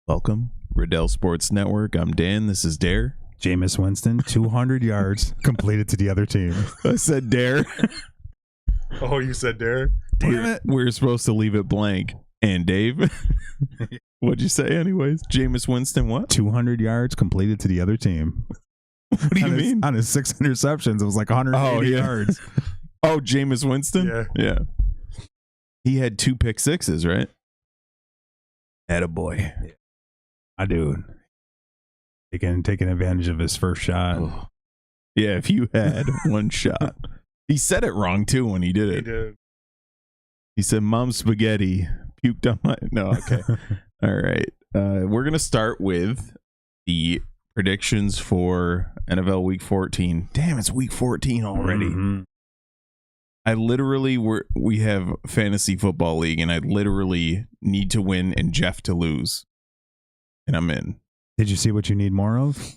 Welcome, Riddell Sports Network. I'm Dan. This is Dare. Jameis Winston, 200 yards completed to the other team. I said Dare. Oh, you said Dare? Damn it. We're supposed to leave it blank. And Dave, what'd you say anyways? Jameis Winston, what? 200 yards completed to the other team. What do you mean? On his 6 interceptions, it was like 180 yards. Oh, Jameis Winston? Yeah. He had 2 pick sixes, right? Attaboy. I do. Taking advantage of his first shot. Oh. Yeah, if you had one shot. He said it wrong, too, when he did it. He did. He said, Mom spaghetti puked on my... No, okay. All right. We're going to start with the predictions for NFL Week 14. Damn, it's Week 14 already. Mm-hmm. I literally... We have Fantasy Football League, and I literally need to win and Jeff to lose. And I'm in. Did you see what you need more of?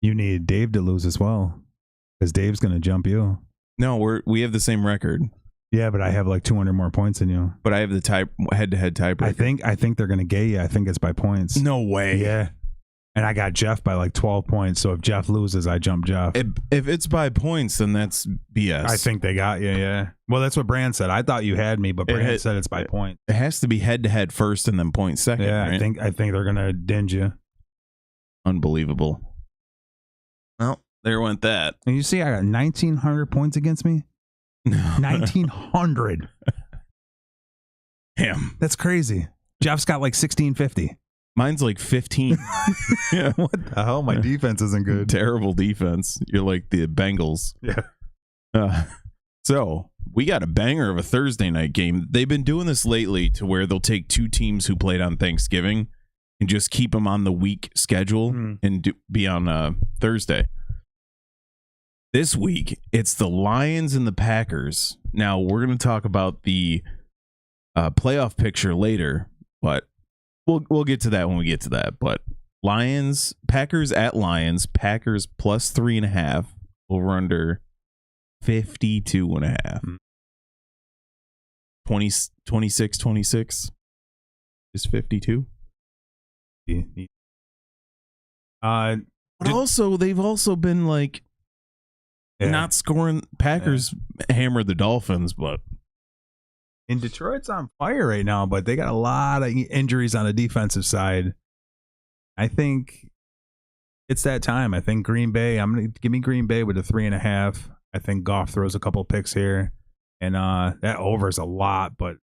You need Dave to lose as well. Because Dave's going to jump you. No, we have the same record. Yeah, but I have like 200 more points than you. But I have the head-to-head tiebreaker. I think they're going to gay you. I think it's by points. No way. Yeah. And I got Jeff by like 12 points. So if Jeff loses, I jump Jeff. If it's by points, then that's BS. I think they got you, yeah. Well, that's what Brand said. I thought you had me, but Brand said it's by points. It has to be head-to-head first and then points second, Yeah, right? I think they're going to dinge you. Unbelievable. Well, there went that. And you see, I got 1,900 points against me. 1,900. Damn. That's crazy. Jeff's got like 1,650. Mine's like 15. Yeah. What the hell? My defense isn't good. Terrible defense. You're like the Bengals. Yeah. So we got a banger of a Thursday night game. They've been doing this lately to where they'll take 2 teams who played on Thanksgiving and just keep them on the week schedule and be on Thursday. This week, it's the Lions and the Packers. Now, we're going to talk about the playoff picture later, but we'll get to that when we get to that. But Packers at Lions, Packers plus 3.5, over under 52.5. 26 is 52. But also, they've also been like not scoring. Packers hammered the Dolphins, but in Detroit's on fire right now, but they got a lot of injuries on the defensive side. I think it's that time. I think Green Bay, give me Green Bay with a 3.5. I think Goff throws a couple picks here, and that over is a lot, but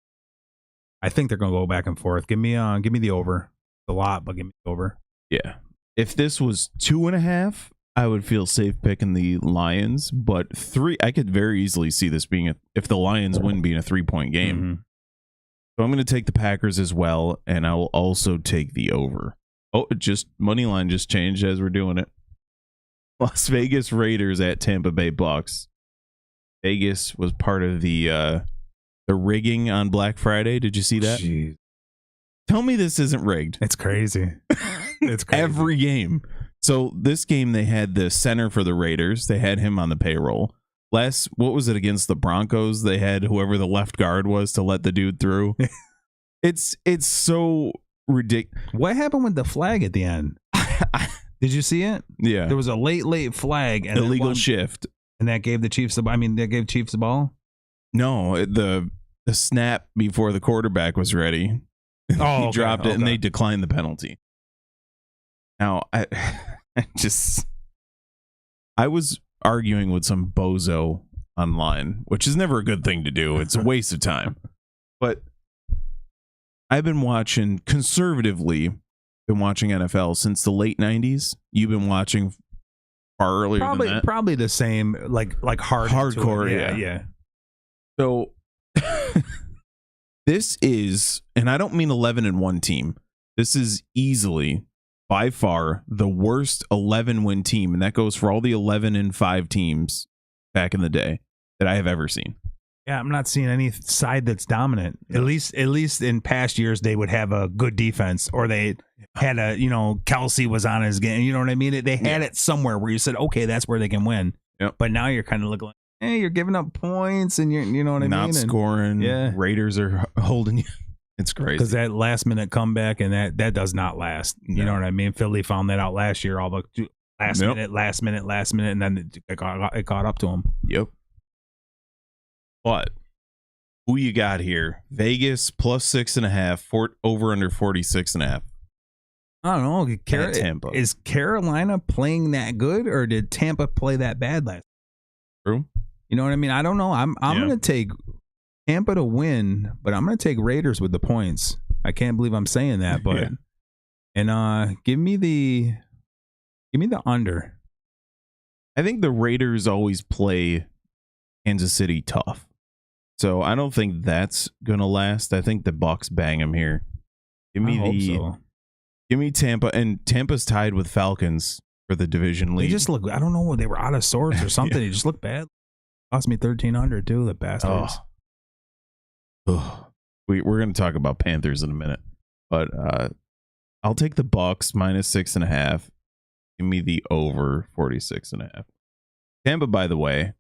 I think they're going to go back and forth. Give me the over. It's a lot, but give me the over. Yeah. If this was 2.5, I would feel safe picking the Lions, but 3, I could very easily see this being if the Lions win, being a 3-point game. Mm-hmm. So I'm going to take the Packers as well, and I will also take the over. Oh, money line just changed as we're doing it. Las Vegas Raiders at Tampa Bay Bucks. Vegas was part of the rigging on Black Friday. Did you see that? Jeez. Tell me this isn't rigged. It's crazy. It's crazy. Every game. So this game, they had the center for the Raiders. They had him on the payroll. What was it against the Broncos? They had whoever the left guard was to let the dude through. It's so ridiculous. What happened with the flag at the end? Did you see it? Yeah. There was a late flag. And illegal shift. And that gave the Chiefs the ball? No, the snap before the quarterback was ready. Oh, he dropped it, and they declined the penalty. Now, I was arguing with some bozo online, which is never a good thing to do. It's a waste of time. But I've been watching NFL since the late 90s. You've been watching far earlier than that. Probably the same, like hardcore. Yeah. So this is, and I don't mean 11-1 team. This is easily, by far, the worst 11-win team, and that goes for all the 11-5 teams back in the day that I have ever seen. Yeah, I'm not seeing any side that's dominant. At least in past years, they would have a good defense, or they had Kelsey was on his game. You know what I mean? They had it somewhere where you said, okay, that's where they can win. Yep. But now you're kind of looking like, hey, you're giving up points, and you know what I mean? Not scoring. Yeah. Raiders are holding you. It's crazy. Because that last minute comeback and that does not last. You know what I mean? Philly found that out last year. All the last minute, and then it caught up to them. Yep. But who you got here? Vegas plus 6.5, over under 46.5. I don't know. Tampa. Is Carolina playing that good, or did Tampa play that bad last? True. You know what I mean? I don't know. I'm gonna take Tampa to win, but I'm gonna take Raiders with the points. I can't believe I'm saying that, but and give me the under. I think the Raiders always play Kansas City tough, so I don't think that's gonna last. I think the Bucs bang them here. Give me Tampa, and Tampa's tied with Falcons for the division lead. They just look. I don't know. They were out of sorts or something. They just look bad. Cost me $1,300 too. The bastards. We're going to talk about Panthers in a minute, but I'll take the Bucs minus 6.5. Give me the over 46.5. Tampa, by the way,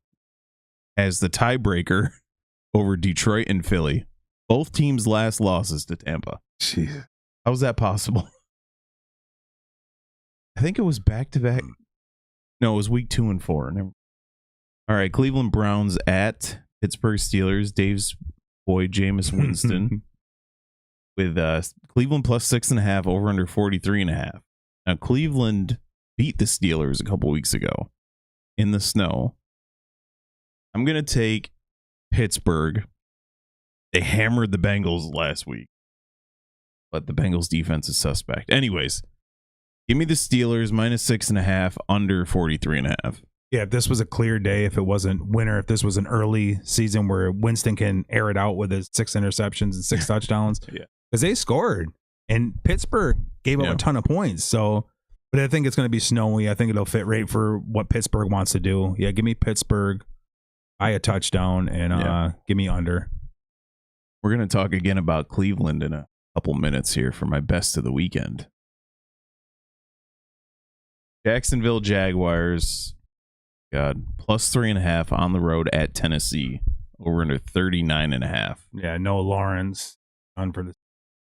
has the tiebreaker over Detroit and Philly. Both teams' last losses to Tampa. Jeez. How's that possible? I think it was back-to-back. No, it was week 2 and 4. All right, Cleveland Browns at Pittsburgh Steelers. Dave's boy, Jameis Winston, with Cleveland plus 6.5, over under 43.5. Now, Cleveland beat the Steelers a couple weeks ago in the snow. I'm going to take Pittsburgh. They hammered the Bengals last week, but the Bengals defense is suspect. Anyways, give me the Steelers minus 6.5, under 43.5. Yeah, if this was a clear day, if it wasn't winter, if this was an early season where Winston can air it out with his 6 interceptions and 6 touchdowns, because they scored and Pittsburgh gave up a ton of points. So, but I think it's going to be snowy. I think it'll fit right for what Pittsburgh wants to do. Yeah, give me Pittsburgh by a touchdown and give me under. We're going to talk again about Cleveland in a couple minutes here for my best of the weekend. Jacksonville Jaguars. God, plus 3.5 on the road at Tennessee, over under 39.5. Yeah, no Lawrence on for this.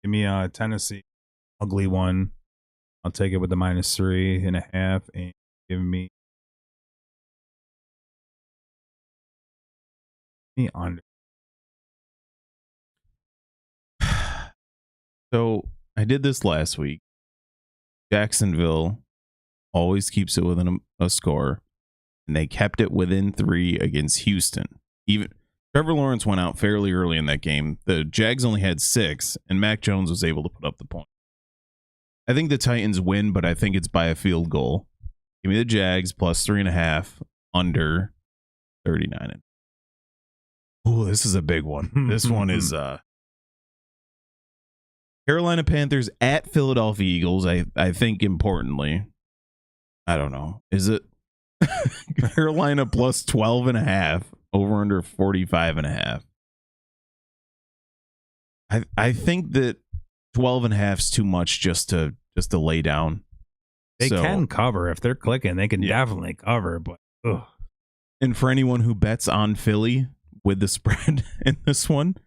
Give me Tennessee, ugly one. I'll take it with the minus 3.5 and give me under. So I did this last week. Jacksonville always keeps it within a score. And they kept it within 3 against Houston. Even Trevor Lawrence went out fairly early in that game. The Jags only had 6, and Mac Jones was able to put up the point. I think the Titans win, but I think it's by a field goal. Give me the Jags plus 3.5, under 39. Oh, this is a big one. This one is Carolina Panthers at Philadelphia Eagles. I think importantly, I don't know. Is it Carolina plus 12.5, over under 45.5. I think that 12.5 is too much just to lay down. They can cover if they're clicking. They can definitely cover, but and for anyone who bets on Philly with the spread in this one,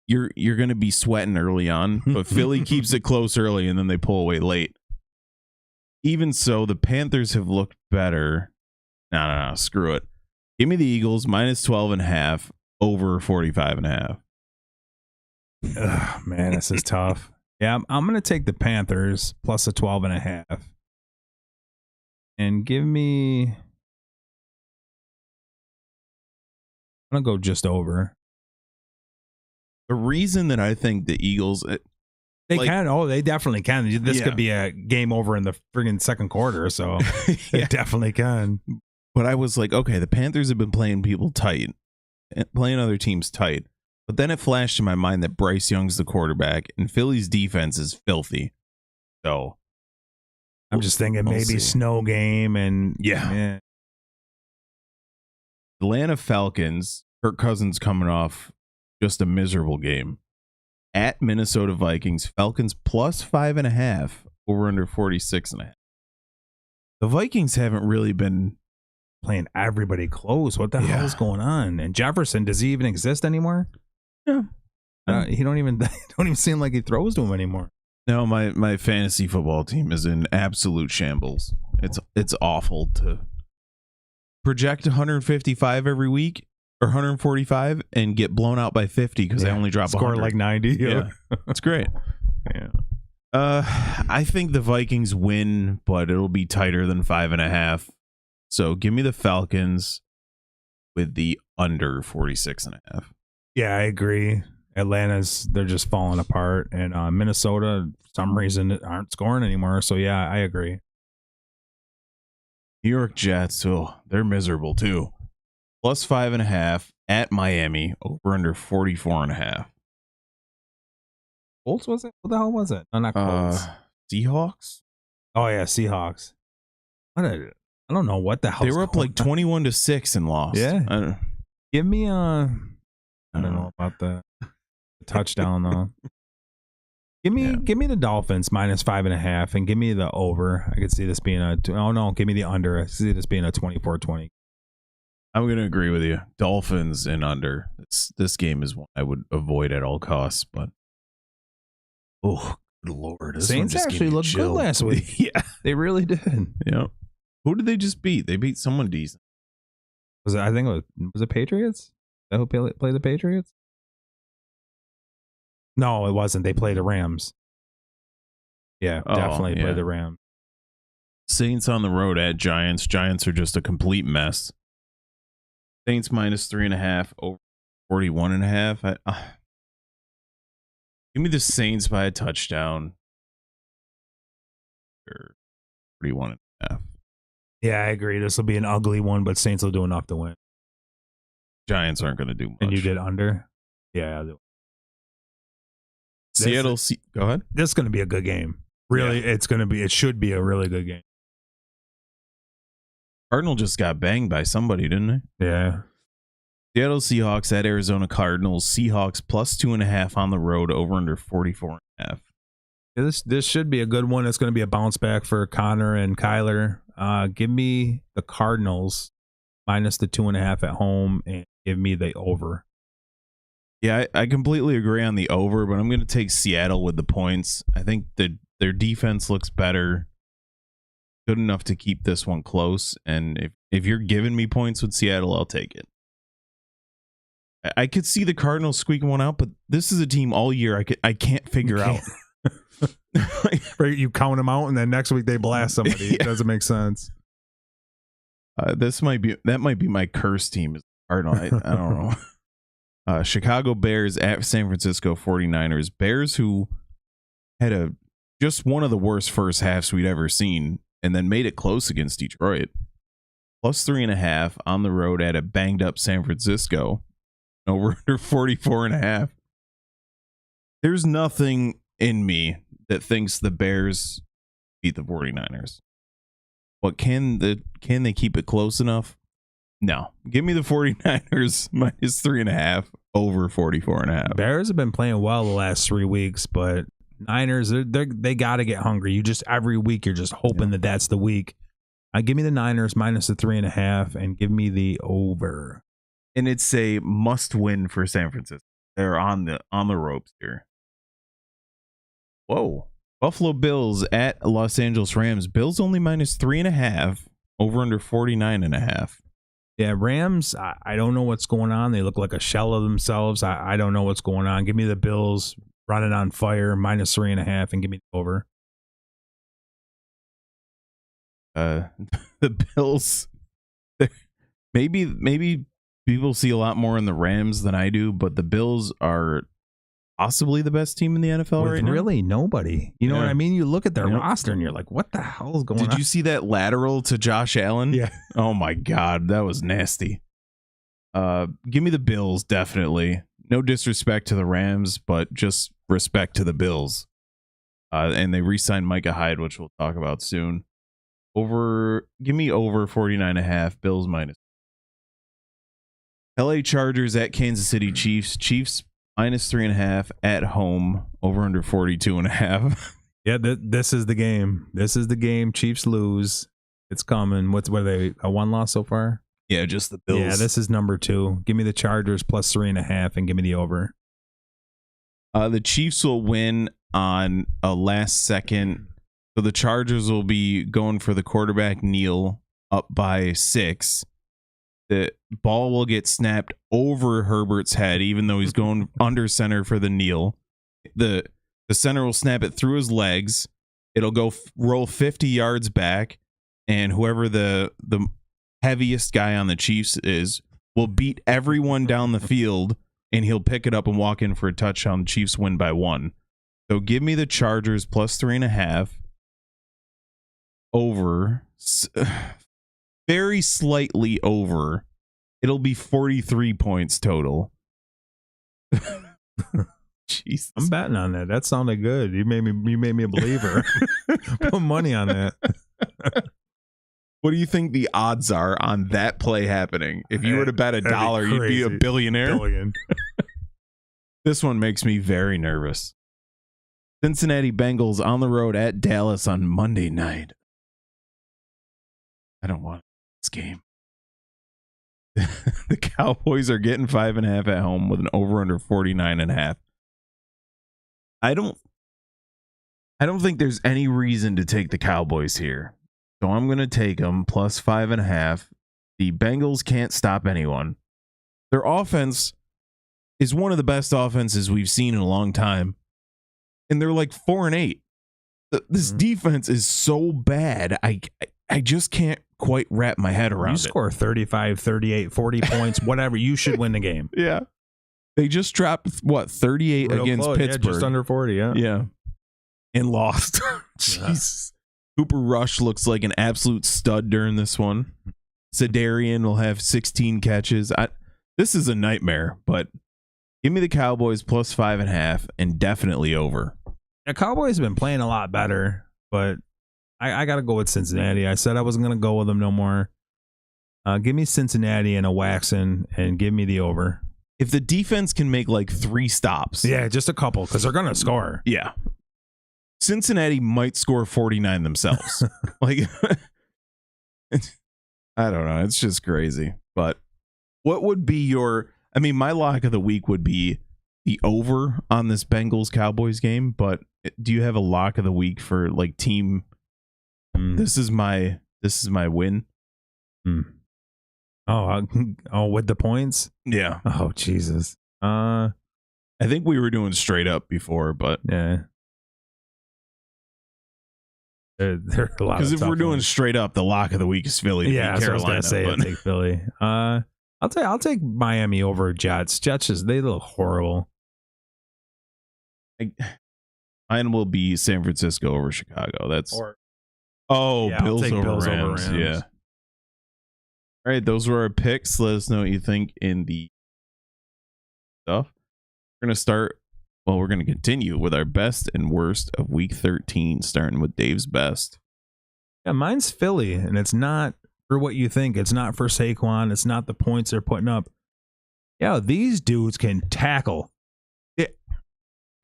you're going to be sweating early on, but Philly keeps it close early and then they pull away late. Even so, the Panthers have looked better. No, screw it. Give me the Eagles minus 12.5, over 45.5. Man, this is tough. Yeah, I'm going to take the Panthers plus a 12.5. And give me... I'm going to go just over. The reason that I think the Eagles... They can. Oh, they definitely can. This could be a game over in the friggin' second quarter, so it definitely can. But I was like, okay, the Panthers have been playing people tight, playing other teams tight. But then it flashed in my mind that Bryce Young's the quarterback, and Philly's defense is filthy. So I'm just thinking maybe snow game and yeah. Atlanta Falcons, Kirk Cousins coming off just a miserable game. At Minnesota Vikings, Falcons plus 5.5, over under 46.5. The Vikings haven't really been playing everybody close. What the hell is going on? And Jefferson, does he even exist anymore? Yeah. He don't even seem like he throws to him anymore. No, my fantasy football team is in absolute shambles. It's awful to project 155 every week or 145 and get blown out by 50 because I only drop score 100. like 90. Yeah, it's great. Yeah. I think the Vikings win, but it'll be tighter than 5.5. So give me the Falcons with the under 46.5. Yeah, I agree. They're just falling apart, and Minnesota, for some reason, aren't scoring anymore. So yeah, I agree. New York Jets, they're miserable too. Plus 5.5 at Miami, over under 44.5. Colts, was it? What the hell was it? No, not Colts. Seahawks? Oh yeah, Seahawks. I don't know what the hell. They were up like 21-6 and lost. Yeah. Give me I don't know about the touchdown though. Give me the Dolphins minus 5.5 and give me the over. I could see this being give me the under. I see this being a 24-20. I'm going to agree with you. Dolphins and under. This game is one I would avoid at all costs, but oh, good Lord. Saints actually looked good last week. Yeah. They really did. Yeah. Who did they just beat? They beat someone decent. Was it Patriots? Is that who played the Patriots? No, it wasn't. They played the Rams. Yeah, definitely played the Rams. Saints on the road at Giants. Giants are just a complete mess. Saints minus 3.5 over 41.5. Give me the Saints by a touchdown. 41.5. Yeah, I agree. This will be an ugly one, but Saints will do enough to win. Giants aren't going to do much. And you did under? Yeah, I'll do. Seattle. Go ahead. This is going to be a good game. Really, yeah. It should be a really good game. Cardinal just got banged by somebody, didn't they? Yeah. Seattle Seahawks at Arizona Cardinals. Seahawks plus 2.5 on the road, over under 44.5. Yeah, this should be a good one. It's going to be a bounce back for Connor and Kyler. Give me the Cardinals minus the 2.5 at home and give me the over. Yeah, I completely agree on the over, but I'm going to take Seattle with the points. I think their defense looks better, good enough to keep this one close. And if you're giving me points with Seattle, I'll take it. I could see the Cardinals squeaking one out, but this is a team all year I can't figure out. You count them out, and then next week they blast somebody. Yeah. It doesn't make sense. That might be my curse team. Is Cardinal. I don't know. Chicago Bears at San Francisco 49ers. Bears, who had just one of the worst first halves we'd ever seen, and then made it close against Detroit. Plus 3.5 on the road at a banged up San Francisco. Over 44.5. There's nothing in me that thinks the Bears beat the 49ers. But can they keep it close enough? No. Give me the 49ers minus 3.5 over 44.5. Bears have been playing well the last 3 weeks, but Niners, they got to get hungry. Every week you're just hoping that that's the week. Give me the Niners minus the 3.5 and give me the over. And it's a must win for San Francisco. They're on the ropes here. Whoa. Buffalo Bills at Los Angeles Rams. Bills only minus 3.5, over under 49.5. Yeah, Rams, I don't know what's going on. They look like a shell of themselves. I don't know what's going on. Give me the Bills running on fire, minus 3.5, and give me the over. The Bills, maybe people see a lot more in the Rams than I do, but the Bills are possibly the best team in the NFL right now. Really nobody. You know what I mean? You look at their roster and you're like, what the hell is going on? Did you see that lateral to Josh Allen? Yeah. Oh my God, that was nasty. Give me the Bills, definitely. No disrespect to the Rams, but just respect to the Bills. And they re-signed Micah Hyde, which we'll talk about soon. Give me over 49.5, Bills minus. LA Chargers at Kansas City Chiefs. Chiefs minus 3.5 at home, over under 42.5. Yeah, this is the game. This is the game. Chiefs lose. It's coming. What are they? A 1 loss so far? Yeah, just the Bills. Yeah, this is number 2. Give me the Chargers plus 3.5 and give me the over. The Chiefs will win on a last second. So the Chargers will be going for the quarterback kneel up by 6. The ball will get snapped over Herbert's head, even though he's going under center for the kneel. The center will snap it through his legs. It'll go roll 50 yards back, and whoever the heaviest guy on the Chiefs is will beat everyone down the field, and he'll pick it up and walk in for a touchdown. The Chiefs win by 1. So give me the Chargers plus 3.5 over, very slightly over. It'll be 43 points total. Jesus. I'm betting on that. That sounded good. You made me a believer. Put money on that. What do you think the odds are on that play happening? If you were to bet $1, you'd be a billionaire. This one makes me very nervous. Cincinnati Bengals on the road at Dallas on Monday night. I don't want this game. The Cowboys are getting 5.5 at home with an over-under 49.5. I don't think there's any reason to take the Cowboys here. So I'm going to take them plus 5.5. The Bengals can't stop anyone. Their offense is one of the best offenses we've seen in a long time. And they're like 4-8. This defense is so bad. I just can't quite wrap my head around it. You score 35, 38, 40 points, whatever, you should win the game. Yeah. They just dropped, 38 Real against close. Pittsburgh. Yeah, just under 40, yeah. Yeah. And lost. Jeez. Cooper Rush looks like an absolute stud during this one. Sedarian will have 16 catches. This is a nightmare, but give me the Cowboys plus 5.5 and definitely over. The Cowboys have been playing a lot better, but I got to go with Cincinnati. I said I wasn't going to go with them no more. Give me Cincinnati and a waxing and give me the over. If the defense can make like 3 stops. Yeah, just a couple because they're going to score. Yeah. Cincinnati might score 49 themselves. Like, I don't know. It's just crazy. But what would be my lock of the week would be the over on this Bengals Cowboys game. But do you have a lock of the week for like team? This is my win. Oh, with the points? Yeah. Oh, Jesus. I think we were doing straight up before, but yeah. There are a lot. Because if we're doing straight up, the lock of the week is Philly. Yeah, Carolina. I was gonna say I'll take Philly. I'll take Miami over Jets. Jets they look horrible. Mine will be San Francisco over Chicago. Bills over Rams. Yeah. All right, those were our picks. Let us know what you think in the stuff. We're going to continue with our best and worst of week 13, starting with Dave's best. Yeah, mine's Philly, and it's not for what you think. It's not for Saquon. It's not the points they're putting up. Yeah, these dudes can tackle.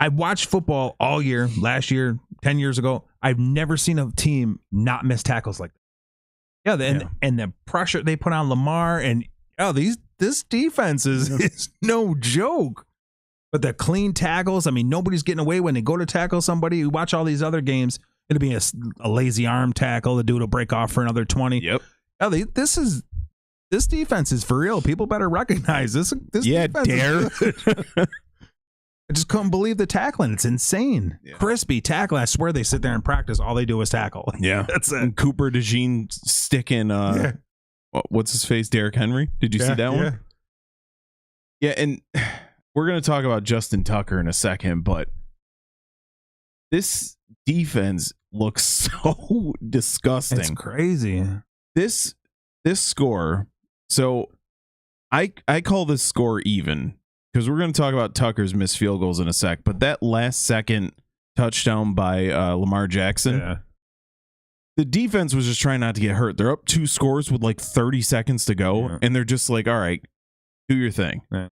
I watched football all year, last year, 10 years ago. I've never seen a team not miss tackles like that. Yeah, and the pressure they put on Lamar, and this defense is no joke. But the clean tackles, I mean, nobody's getting away when they go to tackle somebody. You watch all these other games, it'll be a lazy arm tackle. The dude will break off for another 20. Yep. This defense is for real. People better recognize this. Yeah, defense is good. I just couldn't believe the tackling. It's insane. Yeah. Crispy tackling. I swear they sit there and practice. All they do is tackle. Yeah. That's it. And Cooper DeJean sticking, what's his face? Derrick Henry. Did you see that one? Yeah. And we're going to talk about Justin Tucker in a second, but this defense looks so disgusting. It's crazy. This score. So I call this score even. Because we're going to talk about Tucker's missed field goals in a sec, but that last second touchdown by Lamar Jackson, the defense was just trying not to get hurt. They're up 2 scores with like 30 seconds to go, and they're just like, all right, do your thing. Yeah.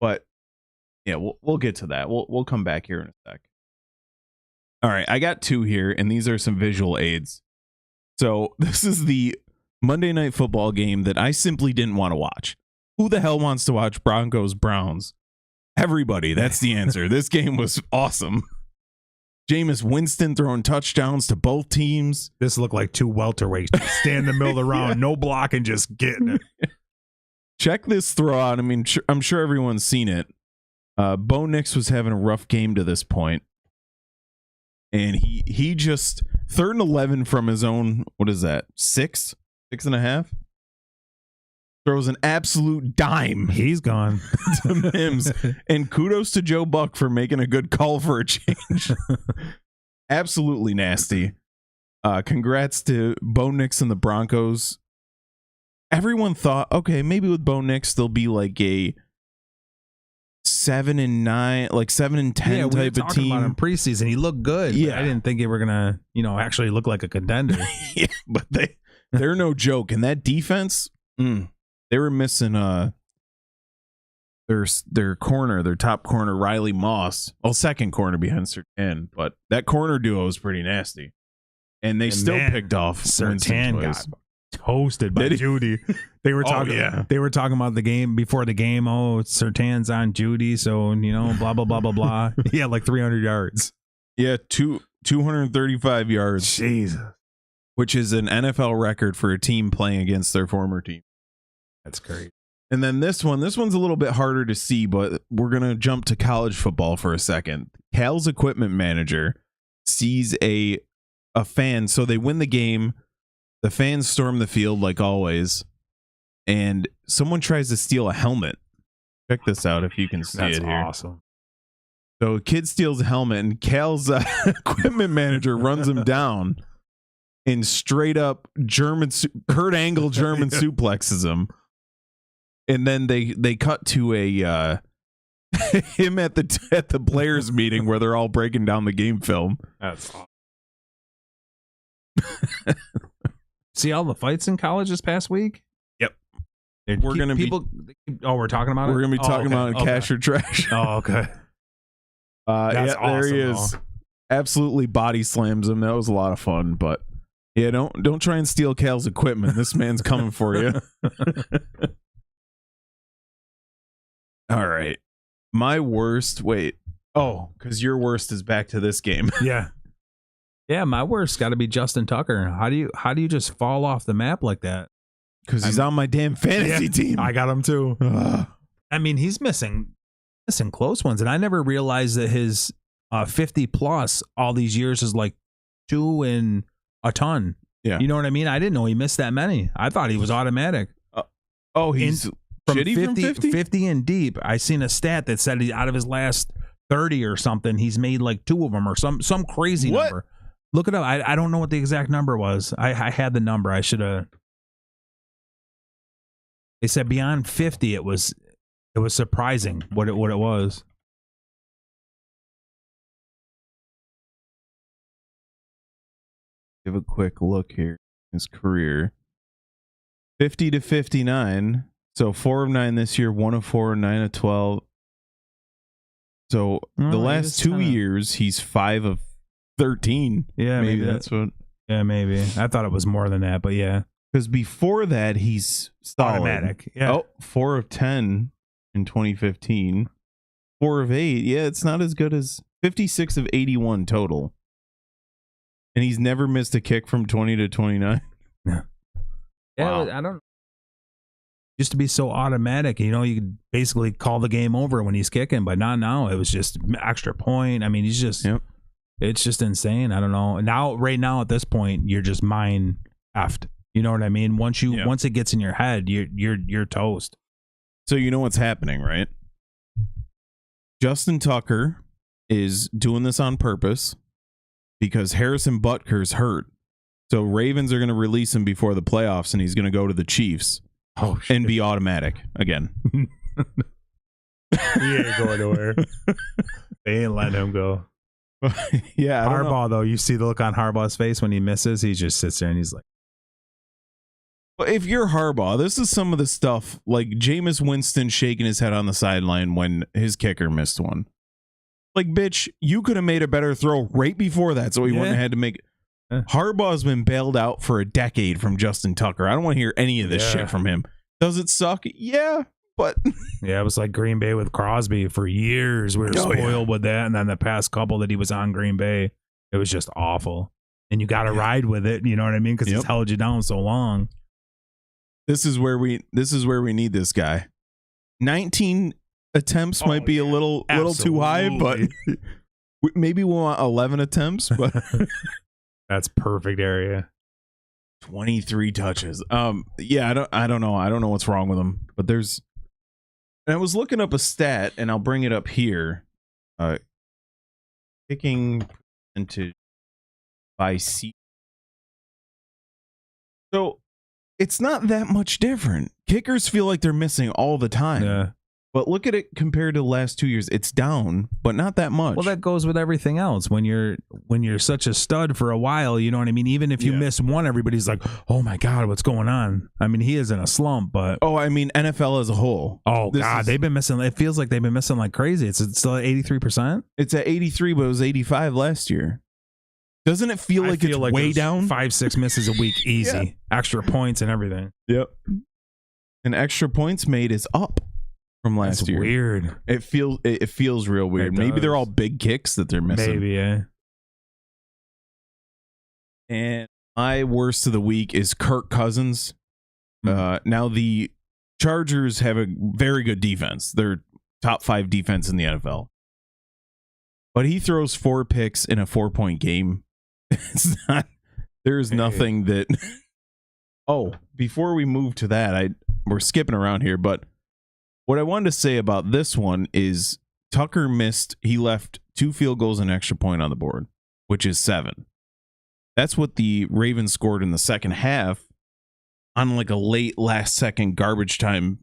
But yeah, we'll get to that. We'll come back here in a sec. All right, I got 2 here, and these are some visual aids. So this is the Monday Night Football game that I simply didn't want to watch. Who the hell wants to watch Broncos Browns Everybody. That's the answer. This game was awesome. Jameis Winston throwing touchdowns to both teams. This looked like two welterweights. Stand in the middle of the round, no blocking, just getting it. Check this throw out. I mean, I'm sure everyone's seen it. Bo Nix was having a rough game to this point. And he just 3rd and 11 from his own, what is that? 6.5? Throws an absolute dime. He's gone. To Mims. And kudos to Joe Buck for making a good call for a change. Absolutely nasty. Congrats to Bo Nix and the Broncos. Everyone thought, okay, maybe with Bo Nix they'll be like a 7-9, like 7-10 type of team. About him preseason, he looked good. Yeah, I didn't think they were gonna, actually look like a contender. Yeah, but they're no joke. And that defense, they were missing their corner, their top corner, Riley Moss. Well, second corner behind Surtain, but that corner duo was pretty nasty. And they picked off Surtain got toasted by Judy. They were talking. They were talking about the game before the game. Oh, Surtain's on Judy, so blah blah blah blah blah. He had like 300 yards. Yeah, 235 yards. Jesus, which is an NFL record for a team playing against their former team. That's great. And then this one's a little bit harder to see, but we're gonna jump to college football for a second. Cal's equipment manager sees a fan, so they win the game. The fans storm the field like always, and someone tries to steal a helmet. Check this out if you can see it here. That's awesome. So a kid steals a helmet, and Cal's equipment manager runs him down and straight up Kurt Angle German suplexes him. And then they cut to a him at the players meeting where they're all breaking down the game film. That's awesome. See all the fights in college this past week? Yep. We're talking about it? We're gonna be talking about cash or trash. Oh, okay. That's awesome, there he is. Absolutely body slams him. That was a lot of fun, but yeah, don't try and steal Cal's equipment. This man's coming for you. All right. My worst, because your worst is back to this game. Yeah. Yeah, my worst got to be Justin Tucker. How do you just fall off the map like that? Because he's on my damn fantasy team. I got him too. I mean, he's missing close ones, and I never realized that his 50 plus all these years is like 2 in a ton. Yeah, you know what I mean. I didn't know he missed that many. I thought he was automatic. He's from shitty 50 and deep. I seen a stat that said out of his last 30 or something, he's made like 2 of them or some crazy number. Look it up. I don't know what the exact number was. I had the number. I should have. They said beyond 50, it was surprising what it was. Give a quick look here. His career, 50 to 59. So 4 of 9 this year, 1 of 4, 9 of 12. So the last 2 years, he's 5 of 13. Yeah, maybe that's what. Yeah, maybe. I thought it was more than that, but yeah. Because before that, he's solid. Automatic. Yeah. 4 of 10 in 2015. 4 of 8. Yeah, it's not as good as 56 of 81 total. And he's never missed a kick from 20 to 29. Yeah. Wow. I don't. Used to be so automatic, you could basically call the game over when he's kicking, but not now. It was just extra point. I mean, he's just. Yep. It's just insane. I don't know. Right now, at this point, you're just mind effed. You know what I mean? Once it gets in your head, you're toast. So you know what's happening, right? Justin Tucker is doing this on purpose because Harrison Butker's hurt. So Ravens are going to release him before the playoffs, and he's going to go to the Chiefs and be automatic again. He ain't going nowhere. They ain't letting him go. Yeah, Harbaugh, though, you see the look on Harbaugh's face when he misses. He just sits there and he's like, well, if you're Harbaugh, this is some of the stuff like Jameis Winston shaking his head on the sideline when his kicker missed one. Like, bitch, you could have made a better throw right before that, so he wouldn't have had to make. Harbaugh's been bailed out for a decade from Justin Tucker. I don't want to hear any of this shit from him. Does it suck? Yeah, but yeah, it was like Green Bay with Crosby for years. We were spoiled with that, and then the past couple that he was on Green Bay, it was just awful. And you got to ride with it, you know what I mean? Because it's held you down so long. This is where we need this guy. 19 attempts might be a little too high, but maybe we want 11 attempts. But that's perfect area. 23 touches. Yeah, I don't know. I don't know what's wrong with him, but there's. And I was looking up a stat, and I'll bring it up here. Kicking percentage by season. So it's not that much different. Kickers feel like they're missing all the time. Yeah. But look at it compared to the last 2 years. It's down, but not that much. Well, that goes with everything else. When you're such a stud for a while, you know what I mean? Even if you miss one, everybody's like, oh my God, what's going on? I mean, he is in a slump, but I mean, NFL as a whole. Oh God, they've been missing. It feels like they've been missing like crazy. It's still at 83%. It's at 83, but it was 85 last year. Doesn't it feel like it's way down? 5-6 misses a week, easy. Extra points and everything. Yep. And extra points made is up from last year. Weird. It feels real weird. Maybe they're all big kicks that they're missing. Maybe, yeah. And my worst of the week is Kirk Cousins. Now the Chargers have a very good defense. They're top 5 defense in the NFL. But he throws 4 picks in a 4-point game. It's not. There's nothing that. Oh, before we move to that, we're skipping around here, but what I wanted to say about this one is Tucker missed. He left 2 field goals and an extra point on the board, which is 7. That's what the Ravens scored in the second half on like a late last second garbage time.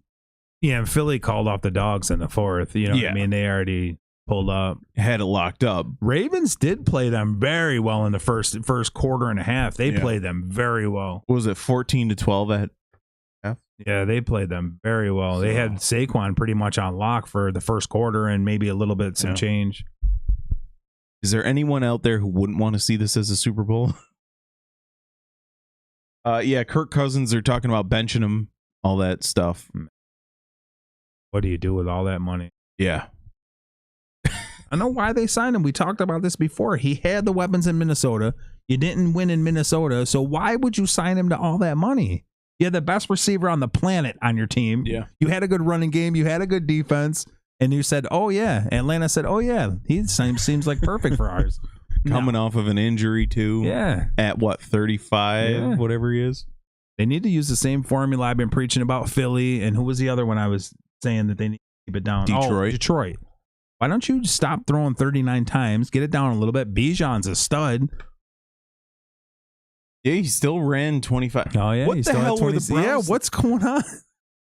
Yeah, and Philly called off the dogs in the 4th. You know what I mean? They already pulled up, had it locked up. Ravens did play them very well in the first quarter and a half. They played them very well. What was it, 14-12 at half? Yeah, they played them very well. They had Saquon pretty much on lock for the first quarter and maybe a little bit some change. Is there anyone out there who wouldn't want to see this as a Super Bowl? Kirk Cousins, they're talking about benching him, all that stuff. What do you do with all that money? Yeah. I know why they signed him. We talked about this before. He had the weapons in Minnesota. You didn't win in Minnesota, so why would you sign him to all that money? You had the best receiver on the planet on your team. Yeah. You had a good running game. You had a good defense. And you said, oh, yeah. Atlanta said, oh, yeah. He seems like perfect for ours. Coming off of an injury, too. Yeah. At what, 35, whatever he is? They need to use the same formula I've been preaching about Philly. And who was the other one I was saying that they need to keep it down? Detroit. Oh, Detroit. Why don't you stop throwing 39 times, get it down a little bit? Bijan's a stud. Yeah, he still ran 25. Oh, yeah. What the hell were the Browns? Yeah, what's going on?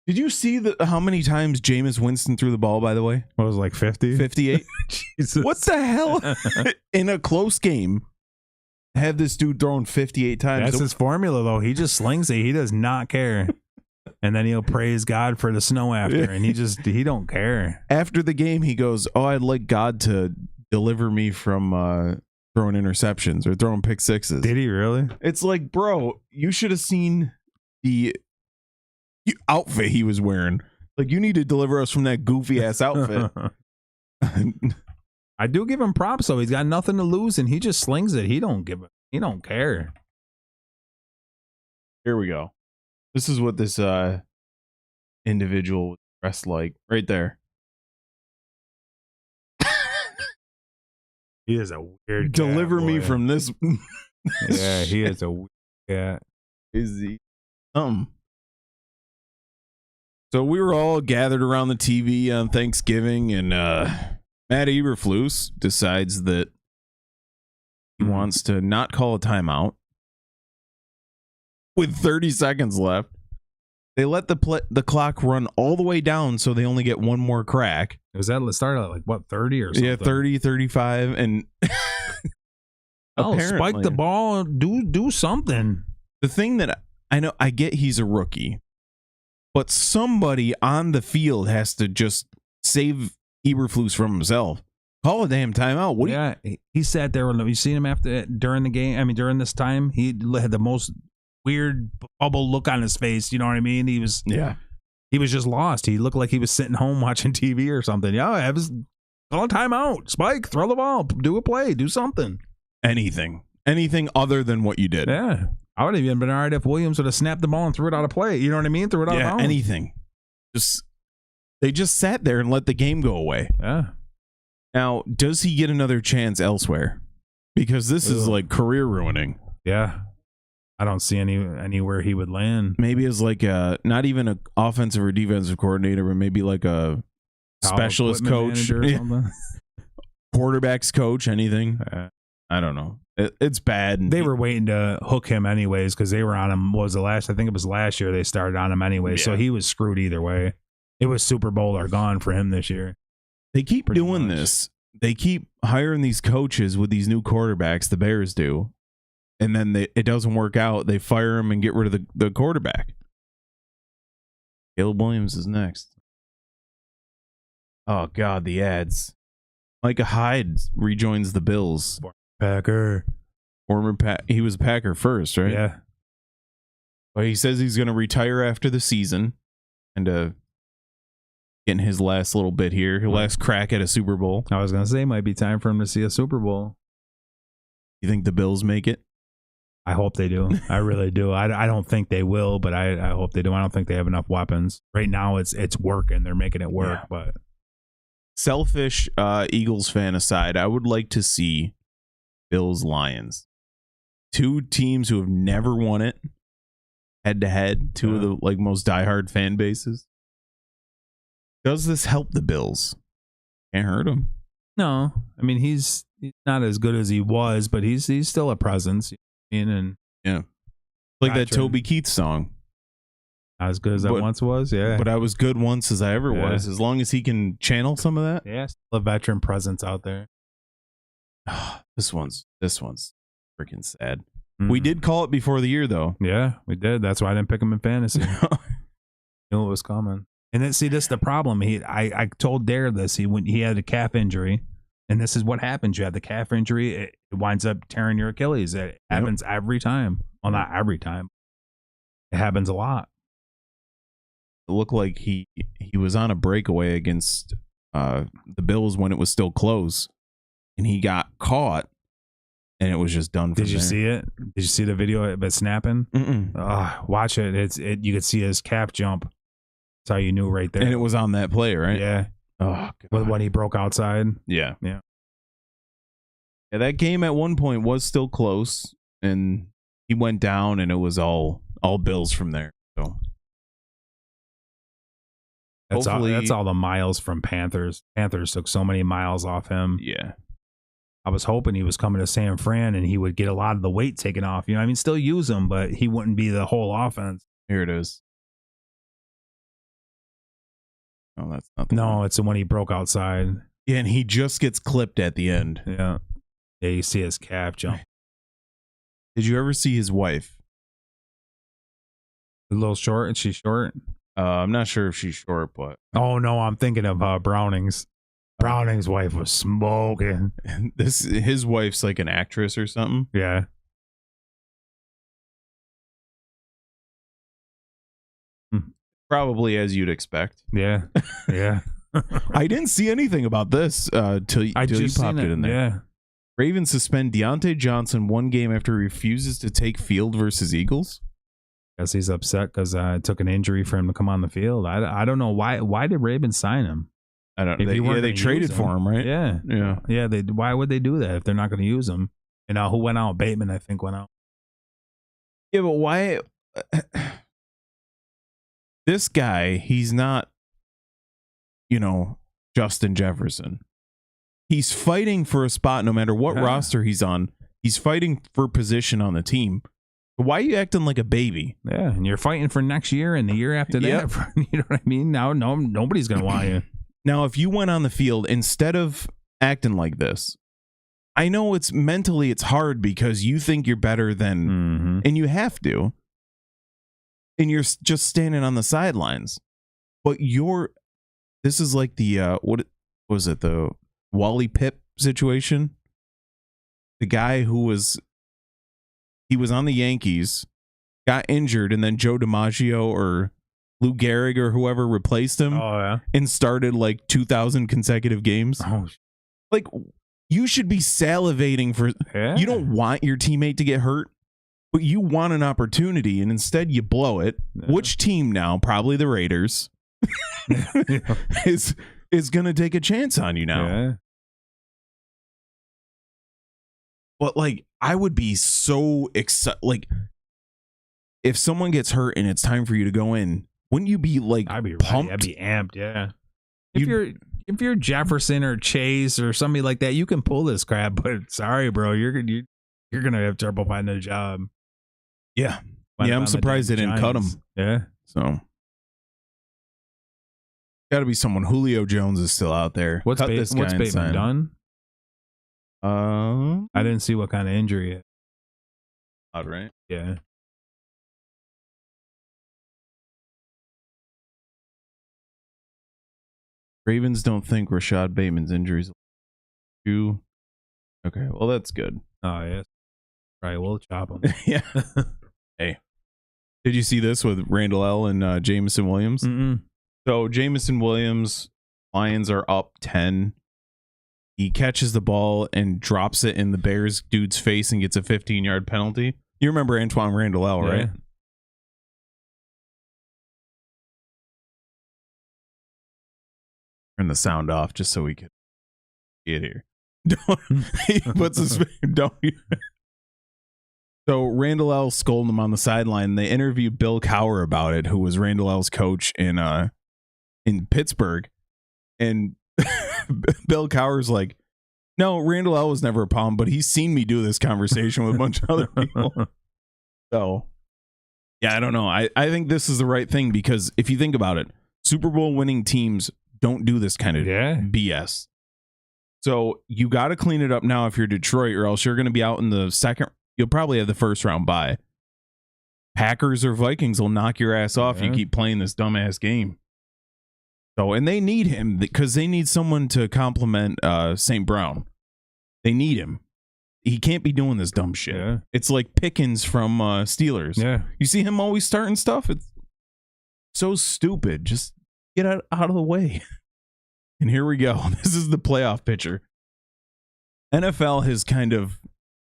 Did you see how many times Jameis Winston threw the ball, by the way? What was it, like 50? 58? Jesus. What the hell? In a close game, have this dude thrown 58 times. That's his formula, though. He just slings it. He does not care. And then he'll praise God for the snow after, and he don't care. After the game, he goes, I'd like God to deliver me from throwing interceptions or throwing pick sixes. Did he really? It's like, bro, you should have seen the outfit he was wearing. Like, you need to deliver us from that goofy ass outfit. I do give him props, though. He's got nothing to lose, and he just slings it. He don't care. Here we go. This is what this individual dressed like right there. He is a weird Deliver me from this. Yeah, he is a weird cat. Is he? So we were all gathered around the TV on Thanksgiving, and Matt Eberflus decides that he wants to not call a timeout. With 30 seconds left, they let the clock run all the way down, so they only get one more crack. Was that started at 30 or something? Yeah, 30, 35, and spike the ball, do something. The thing that I get, he's a rookie, but somebody on the field has to just save Eberflus from himself. Call a damn timeout. He sat there. You seen him during the game? I mean, during this time, he had the most weird bubble look on his face. You know what I mean? He was He was just lost. He looked like he was sitting home watching TV or something. Yeah, I was call a timeout. Spike, throw the ball, do a play, do something. Anything other than what you did. Yeah. I would have even been all right if Williams would have snapped the ball and threw it out of play. You know what I mean? Threw it out of bounds. Anything. They just sat there and let the game go away. Yeah. Now, does he get another chance elsewhere? Because this is like career ruining. Yeah. I don't see anywhere he would land. Maybe as like not even an offensive or defensive coordinator, but maybe like a specialist coach or something. Quarterbacks coach, anything. I don't know. It's bad. They were waiting to hook him anyways because they were on him. I think it was last year they started on him anyway. Yeah. So he was screwed either way. It was Super Bowl or gone for him this year. They keep doing this. They keep hiring these coaches with these new quarterbacks. The Bears do. And then it doesn't work out. They fire him and get rid of the quarterback. Caleb Williams is next. Oh, God, the ads. Micah Hyde rejoins the Bills. Packer. He was a Packer first, right? Yeah. But he says he's going to retire after the season and getting his last little bit here. His last crack at a Super Bowl. I was going to say, might be time for him to see a Super Bowl. You think the Bills make it? I hope they do. I really do. I don't think they will, but I hope they do. I don't think they have enough weapons. Right now, it's working. They're making it work. Yeah. But selfish Eagles fan aside, I would like to see Bills Lions. Two teams who have never won it head to head. Two of the most diehard fan bases. Does this help the Bills? Can't hurt him. No, I mean he's not as good as he was, but he's still a presence. And yeah, like that Toby Keith song. Not as good as that once was, yeah. But I was good once as I ever was. As long as he can channel some of that. Yeah, still a veteran presence out there. This one's freaking sad. Mm-hmm. We did call it before the year, though. Yeah, we did. That's why I didn't pick him in fantasy. Knew it was coming. And then see, this is the problem. I told Dare this. He had a calf injury, and this is what happens. You have the calf injury. It winds up tearing your Achilles. It happens every time. Well, not every time. It happens a lot. It looked like he was on a breakaway against the Bills when it was still close, and he got caught, and it was just done for him. Did you see it? Did you see the video of it snapping? Watch it. You could see his calf jump. That's how you knew right there. And it was on that play, right? Yeah. Oh, God. When he broke outside. Yeah. That game at one point was still close, and he went down, and it was all Bills from there. So that's all the miles from Panthers. Panthers took so many miles off him. Yeah. I was hoping he was coming to San Fran and he would get a lot of the weight taken off. You know, I mean, still use him, but he wouldn't be the whole offense. Here it is. Oh, that's not one. It's the one he broke outside. Yeah, and he just gets clipped at the end. Yeah. Yeah, you see his calf jump. Did you ever see his wife? A little short? Is she short? I'm not sure if she's short, but... Oh, no, I'm thinking of Browning's. Browning's wife was smoking. His wife's like an actress or something. Yeah. Probably as you'd expect. Yeah. Yeah. I didn't see anything about this till you popped it in there. Yeah. Ravens suspend Deontay Johnson 1 game after he refuses to take field versus Eagles. Guess he's upset because it took an injury for him to come on the field. I don't know why. Why did Ravens sign him? I don't know. They traded for him, right? Yeah. Yeah. Why would they do that if they're not going to use him? And who went out? Bateman, I think, went out. Yeah, but why? This guy, he's not, Justin Jefferson. He's fighting for a spot no matter what roster he's on. He's fighting for position on the team. Why are you acting like a baby? Yeah, and you're fighting for next year and the year after that. Yep. You know what I mean? Now, nobody's going to want you. Now, if you went on the field, instead of acting like this, I know it's hard because you think you're better than, and you have to, and you're just standing on the sidelines. But this is like the, what was it, the Wally Pipp situation? The guy who was on the Yankees, got injured, and then Joe DiMaggio or Lou Gehrig or whoever replaced him and started like 2,000 consecutive games. Oh, like you should be salivating for. You don't want your teammate to get hurt, but you want an opportunity, and instead you blow it. Yeah. Which team now? Probably the Raiders is going to take a chance on you now. Yeah. But like, I would be so excited. Like, if someone gets hurt and it's time for you to go in, wouldn't you be like pumped? I'd be amped. Yeah. If you're Jefferson or Chase or somebody like that, you can pull this crap. But sorry, bro, you're gonna have trouble finding a job. Yeah. I'm surprised they didn't cut him. Yeah. So. Got to be someone. Julio Jones is still out there. What's Bateman done? I didn't see what kind of injury it. All right. Yeah. Ravens don't think Rashad Bateman's injuries. You. Okay. Well, that's good. Oh yeah. Right. We'll chop him. Yeah. Hey. Did you see this with Randall L. and Jameson Williams? Mm-mm. So Jameson Williams, Lions are up 10. He catches the ball and drops it in the Bears dude's face and gets a 15-yard penalty. You remember Antoine Randall L., right? Turn the sound off just so we could get here. He puts his don't. So Randall L. scolded him on the sideline. They interviewed Bill Cowher about it, who was Randall L.'s coach in Pittsburgh, and Bill Cowher's like, no, Randall L. was never a problem, but he's seen me do this conversation with a bunch of other people. So, yeah, I don't know. I think this is the right thing because if you think about it, Super Bowl winning teams don't do this kind of BS. So you got to clean it up now if you're Detroit, or else you're going to be out in the second. You'll probably have the first round bye. Packers or Vikings will knock your ass off. You keep playing this dumbass game. So, and they need him because they need someone to complement St. Brown. They need him. He can't be doing this dumb shit. Yeah. It's like Pickens from Steelers. Yeah. You see him always starting stuff? It's so stupid. Just get out of the way. And here we go. This is the playoff picture. NFL has kind of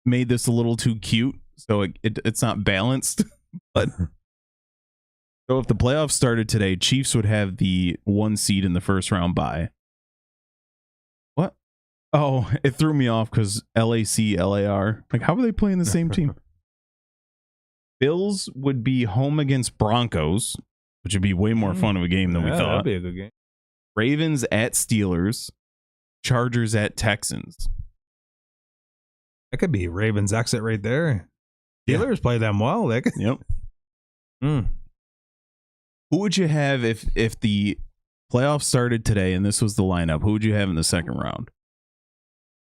made this a little too cute, so it's not balanced. But so if the playoffs started today, Chiefs would have the 1 seed in the first round bye. What? Oh, it threw me off because LAC, LAR. Like, how are they playing the same team? Bills would be home against Broncos, which would be way more fun of a game than we thought. That'd be a good game. Ravens at Steelers. Chargers at Texans. That could be Ravens exit right there. Steelers play them well. They could. Yep. Who would you have if the playoffs started today and this was the lineup? Who would you have in the second round?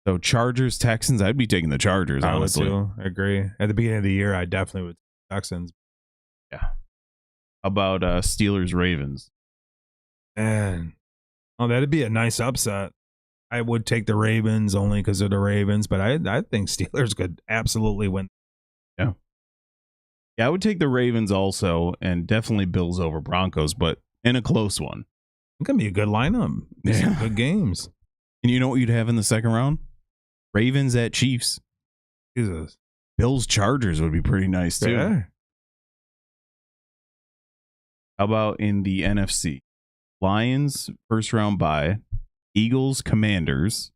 So Chargers, Texans. I'd be taking the Chargers, honestly. I agree. At the beginning of the year, I definitely would take Texans. Yeah. How about Steelers, Ravens? Man. Oh, that'd be a nice upset. I would take the Ravens only because they're the Ravens, but I think Steelers could absolutely win. Yeah. Yeah, I would take the Ravens also, and definitely Bills over Broncos, but in a close one. It's going to be a good lineup. Some good games. And you know what you'd have in the second round? Ravens at Chiefs. Jesus. Bills Chargers would be pretty nice, too. Yeah. How about in the NFC? Lions, first round bye. Eagles, Commanders.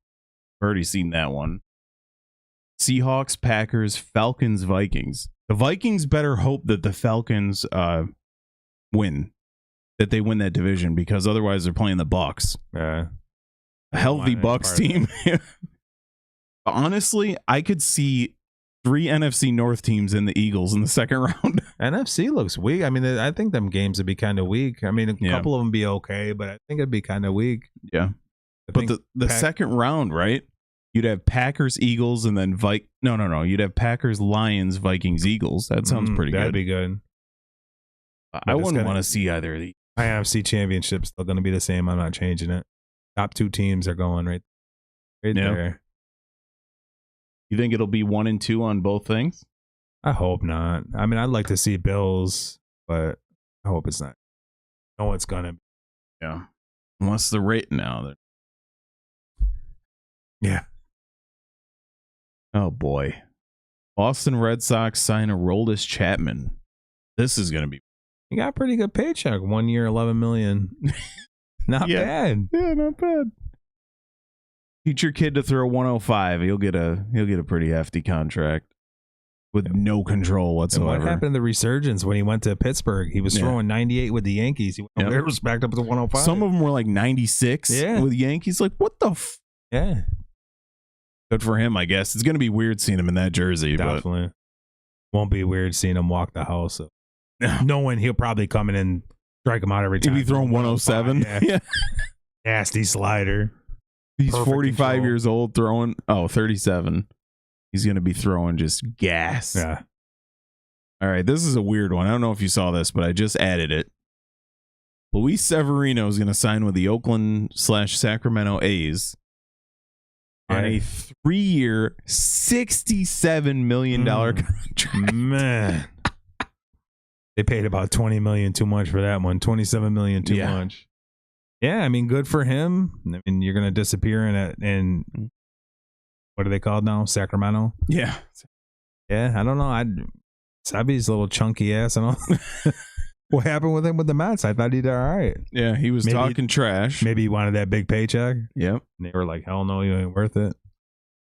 I've already seen that one. Seahawks, Packers, Falcons, Vikings. The Vikings better hope that the Falcons win. That they win that division, because otherwise they're playing the Bucks. Yeah. A healthy Bucks team. Honestly, I could see 3 NFC North teams in the Eagles in the second round. NFC looks weak. I mean, I think them games would be kind of weak. I mean, a couple of them be okay, but I think it'd be kind of weak. Yeah. But the second round, right? You'd have Packers, Eagles, and then No. You'd have Packers, Lions, Vikings, Eagles. That sounds pretty good. That'd be good. I wouldn't want to see either of these. NFC Championship's still going to be the same. I'm not changing it. Top 2 teams are going right there. You think it'll be 1 and 2 on both things? I hope not. I mean, I'd like to see Bills, but I hope it's not. know it's gonna be. Yeah. Unless the rate now. Yeah. Oh boy. Boston Red Sox sign Aroldis Chapman. This is gonna be. He got a pretty good paycheck. 1 year, $11 million. Not bad. Yeah, not bad. Teach your kid to throw 105. He'll get a pretty hefty contract with no control whatsoever. And what happened to the resurgence when he went to Pittsburgh? He was throwing 98 with the Yankees. He went there, was backed up to 105. Some of them were like 96 with Yankees. Like, what the Yeah. Good for him, I guess. It's going to be weird seeing him in that jersey. Definitely. Won't be weird seeing him walk the house. Knowing he'll probably come in and strike him out every time. He'll be throwing 107. Yeah. Nasty slider. He's Perfect 45 control. years old throwing. 37. He's going to be throwing just gas. Yeah. All right. This is a weird one. I don't know if you saw this, but I just added it. Luis Severino is going to sign with the Oakland/Sacramento A's on a 3-year, $67 million contract. Man. They paid about $20 million too much for that one. $27 million too much. Yeah, I mean, good for him. I mean, you're gonna disappear in what are they called now? Sacramento. Yeah. Yeah, I don't know. Sabi's little chunky ass. I don't. What happened with him with the Mets? I thought he did all right. Yeah, he was talking trash. Maybe he wanted that big paycheck. Yep. And they were like, "Hell no, you ain't worth it."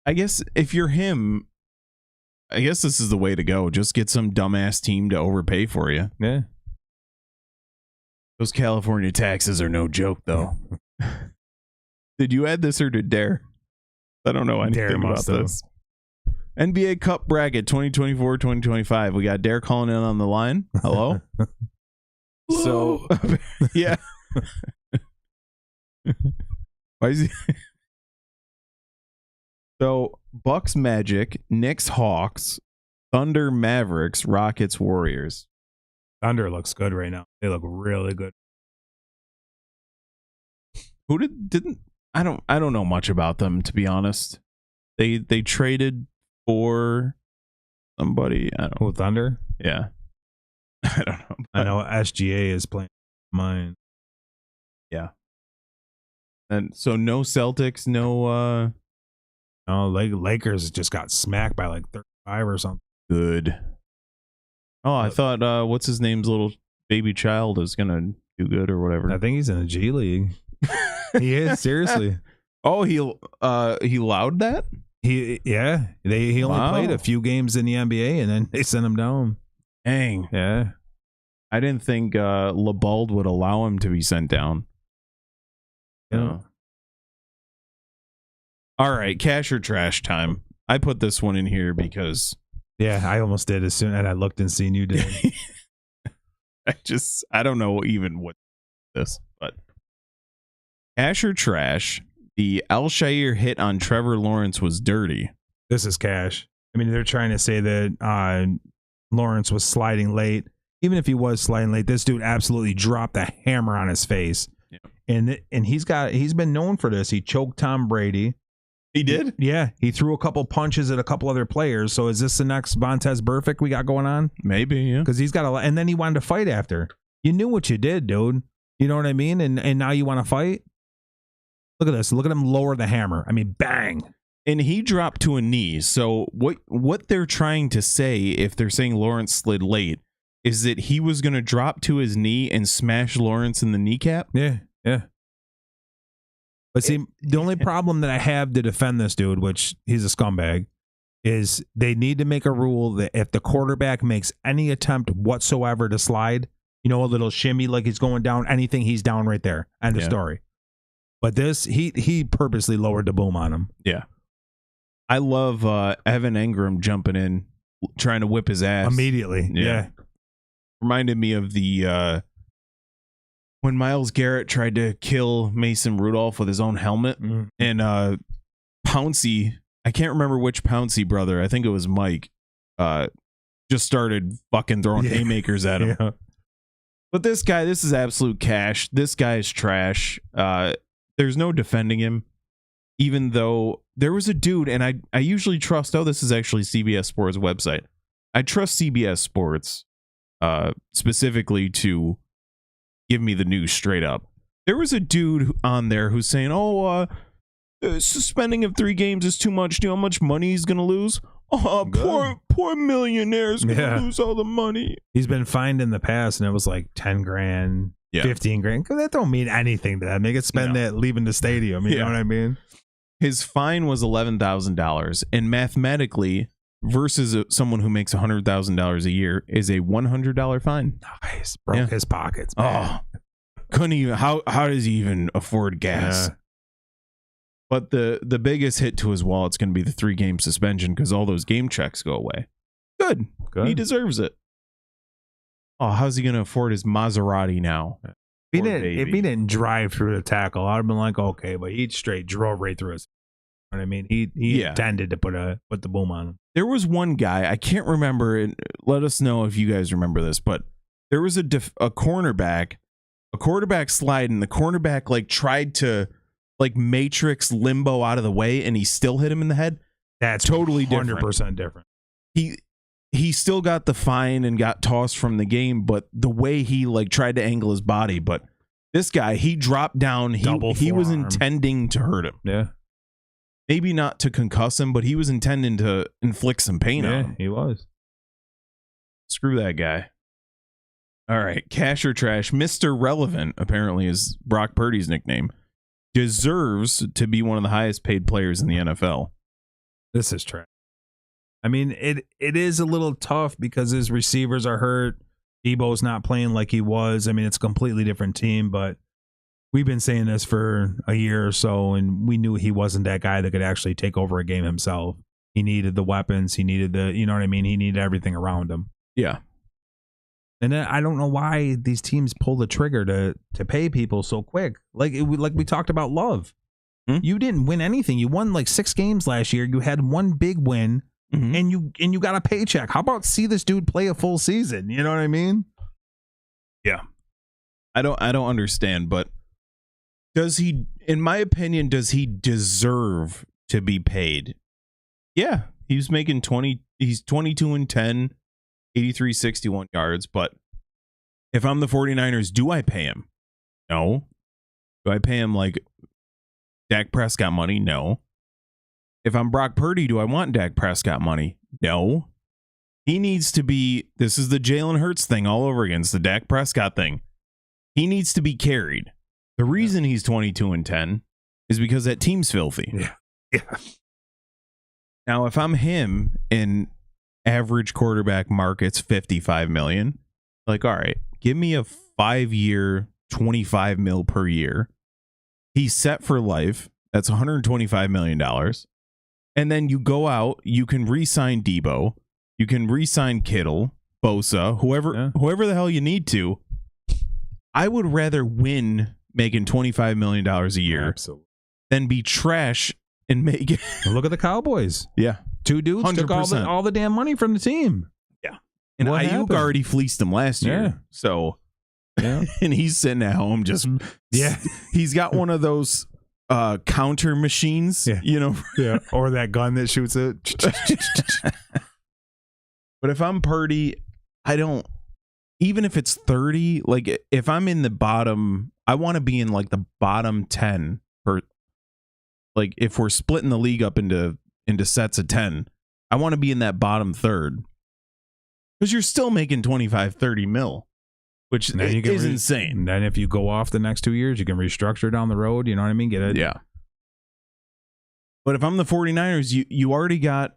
I guess if you're him, I guess this is the way to go. Just get some dumbass team to overpay for you. Yeah. Those California taxes are no joke, though. Did you add this or did Dare? I don't know anything about this. NBA Cup bracket 2024-2025. We got Dare calling in on the line. Hello? So, yeah. Why is he? So, Bucks Magic, Knicks Hawks, Thunder Mavericks, Rockets Warriors. Thunder looks good right now. They look really good. Who didn't I don't know much about them, to be honest. They traded for somebody. I don't know. Oh, Thunder? Yeah. I don't know. I know SGA is playing mine. Yeah. And so no Celtics, no Lakers just got smacked by like 35 or something. Good. Oh, I thought what's his name's little baby child is gonna do good or whatever. I think he's in the G League. He is, seriously. Oh, he allowed that? He only played a few games in the NBA and then they sent him down. Dang. Yeah. I didn't think LeBald would allow him to be sent down. Yeah. No. All right, cash or trash time. I put this one in here because yeah, I almost did as soon as I looked and seen you did. I don't know even what this, but cash or trash. The Alshire hit on Trevor Lawrence was dirty. This is cash. I mean, they're trying to say that Lawrence was sliding late. Even if he was sliding late, this dude absolutely dropped a hammer on his face. Yeah. And he's been known for this. He choked Tom Brady. He did? Yeah. He threw a couple punches at a couple other players. So is this the next Vontaze Burfict we got going on? Maybe, yeah. Because he's got and then he wanted to fight after. You knew what you did, dude. You know what I mean? And now you want to fight? Look at this. Look at him lower the hammer. I mean, bang. And he dropped to a knee. So what they're trying to say, if they're saying Lawrence slid late, is that he was going to drop to his knee and smash Lawrence in the kneecap? Yeah, yeah. But see, the only problem that I have to defend this dude, which he's a scumbag, is they need to make a rule that if the quarterback makes any attempt whatsoever to slide, you know, a little shimmy like he's going down, anything, he's down right there. End of story. But this, he purposely lowered the boom on him. Yeah. I love Evan Engram jumping in, trying to whip his ass. Immediately. Yeah. Reminded me of the when Myles Garrett tried to kill Mason Rudolph with his own helmet. Mm-hmm. And Pouncey, I can't remember which Pouncey brother, I think it was Mike, just started fucking throwing haymakers at him. Yeah. But this guy, this is absolute cash. This guy is trash. There's no defending him, even though there was a dude, and I usually trust, this is actually CBS Sports website. I trust CBS Sports specifically to give me the news straight up. There was a dude on there who's saying, suspending of 3 games is too much. Do you know how much money he's going to lose? Poor millionaire's going to lose all the money. He's been fined in the past, and it was like 10 grand, 15 grand. Because that don't mean anything to them. They could spend that leaving the stadium. You know what I mean? His fine was $11,000. And mathematically, versus someone who makes $100,000 a year, is a $100 fine. Nice. Broke his pockets, man. Couldn't even. How does he even afford gas? But the biggest hit to his wallet's going to be the 3-game suspension because all those game checks go away. Good. He deserves it. Oh, how's he going to afford his Maserati now? If he didn't drive through the tackle, I'd have been like, okay, but he straight drove right through us. You know what I mean? He intended to put the boom on him. There was one guy, I can't remember, and let us know if you guys remember this, but there was a quarterback slide, and the cornerback like tried to like matrix limbo out of the way, and he still hit him in the head. That's totally 100% different. He still got the fine and got tossed from the game, but the way he like tried to angle his body, but this guy, he dropped down. He was intending to hurt him. Yeah. Maybe not to concuss him, but he was intending to inflict some pain on him. He was. Screw that guy. All right, cash or trash. Mr. Relevant, apparently is Brock Purdy's nickname, deserves to be one of the highest paid players in the NFL. This is trash. I mean, it is a little tough because his receivers are hurt. Debo's not playing like he was. I mean, it's a completely different team, but we've been saying this for a year or so, and we knew he wasn't that guy that could actually take over a game himself. He needed the weapons. He needed you know what I mean? He needed everything around him. Yeah. And then I don't know why these teams pull the trigger to pay people so quick. Like we talked about Love. You didn't win anything. You won like 6 games last year. You had one big win. And you got a paycheck. How about see this dude play a full season? You know what I mean? Yeah. I don't understand, but does he, in my opinion, does he deserve to be paid? Yeah. He's 22-10, 83-61 yards, but if I'm the 49ers, do I pay him? No. Do I pay him like Dak Prescott money? No. If I'm Brock Purdy, do I want Dak Prescott money? No. He needs to be, this is the Jalen Hurts thing all over again. It's the Dak Prescott thing. He needs to be carried. The reason he's 22-10 is because that team's filthy. Yeah. Now, if I'm him and average quarterback market's $55 million, like, all right, give me a 5-year, $25 million per year. He's set for life. That's $125 million. And then you go out, you can re-sign Debo, you can re-sign Kittle, Bosa, whoever the hell you need to. I would rather win making $25 million a year than be trash and make it. Look at the Cowboys. Yeah. 2 dudes 100%. Took all the damn money from the team. Yeah. And Ayuk already fleeced them last year. Yeah. So, and he's sitting at home just, he's got one of those counter machines, you know, or that gun that shoots it. But if I'm Purdy, even if it's 30, like if I'm in the bottom, I want to be in like the bottom 10 for, like if we're splitting the league up into sets of 10, I want to be in that bottom third because you're still making 25-30 mil. Which is insane. And then if you go off the next 2 years, you can restructure down the road. You know what I mean? Get it? Yeah. But if I'm the 49ers, you already got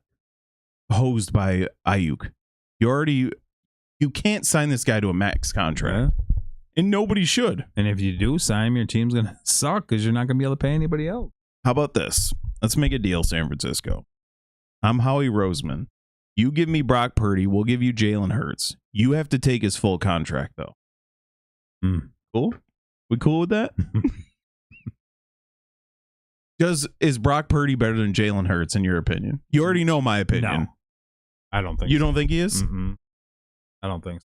hosed by Ayuk. You can't sign this guy to a max contract. Yeah. And nobody should. And if you do sign him, your team's going to suck because you're not going to be able to pay anybody else. How about this? Let's make a deal, San Francisco. I'm Howie Roseman. You give me Brock Purdy. We'll give you Jalen Hurts. You have to take his full contract, though. Cool? We cool with that? Is Brock Purdy better than Jalen Hurts in your opinion? You already know my opinion. No, I don't think you don't think he is? Mm-hmm. I don't think so.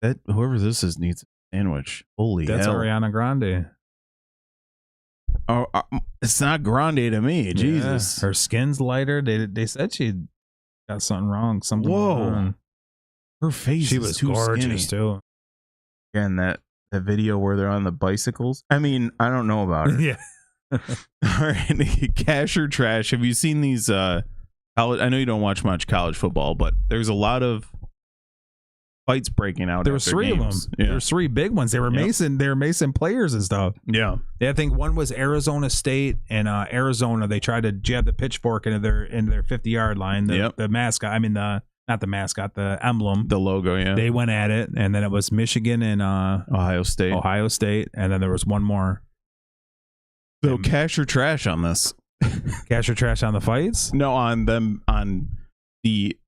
That whoever this is needs a sandwich. Holy That's hell. Ariana Grande. Oh, it's not Grande to me. Jesus. Her skin's lighter. They said she got something wrong. Something Whoa. wrong. Her face She is was too gorgeous skinny. too. And that video where they're on the bicycles. I mean, I don't know about her. Yeah. All right, cash or trash. Have you seen these? College, I know you don't watch much college football, but there's a lot of fights breaking out. There was three of them. Yeah. There was three big ones. They were Mason. They were Mason players and stuff. Yeah. I think one was Arizona State and Arizona. They tried to jab the pitchfork into their 50-yard line. The mascot. I mean not the mascot. The emblem. The logo. Yeah. They went at it, and then it was Michigan and Ohio State. And then there was one more. So cash or trash on this? Cash or trash on the fights? No, on them, on the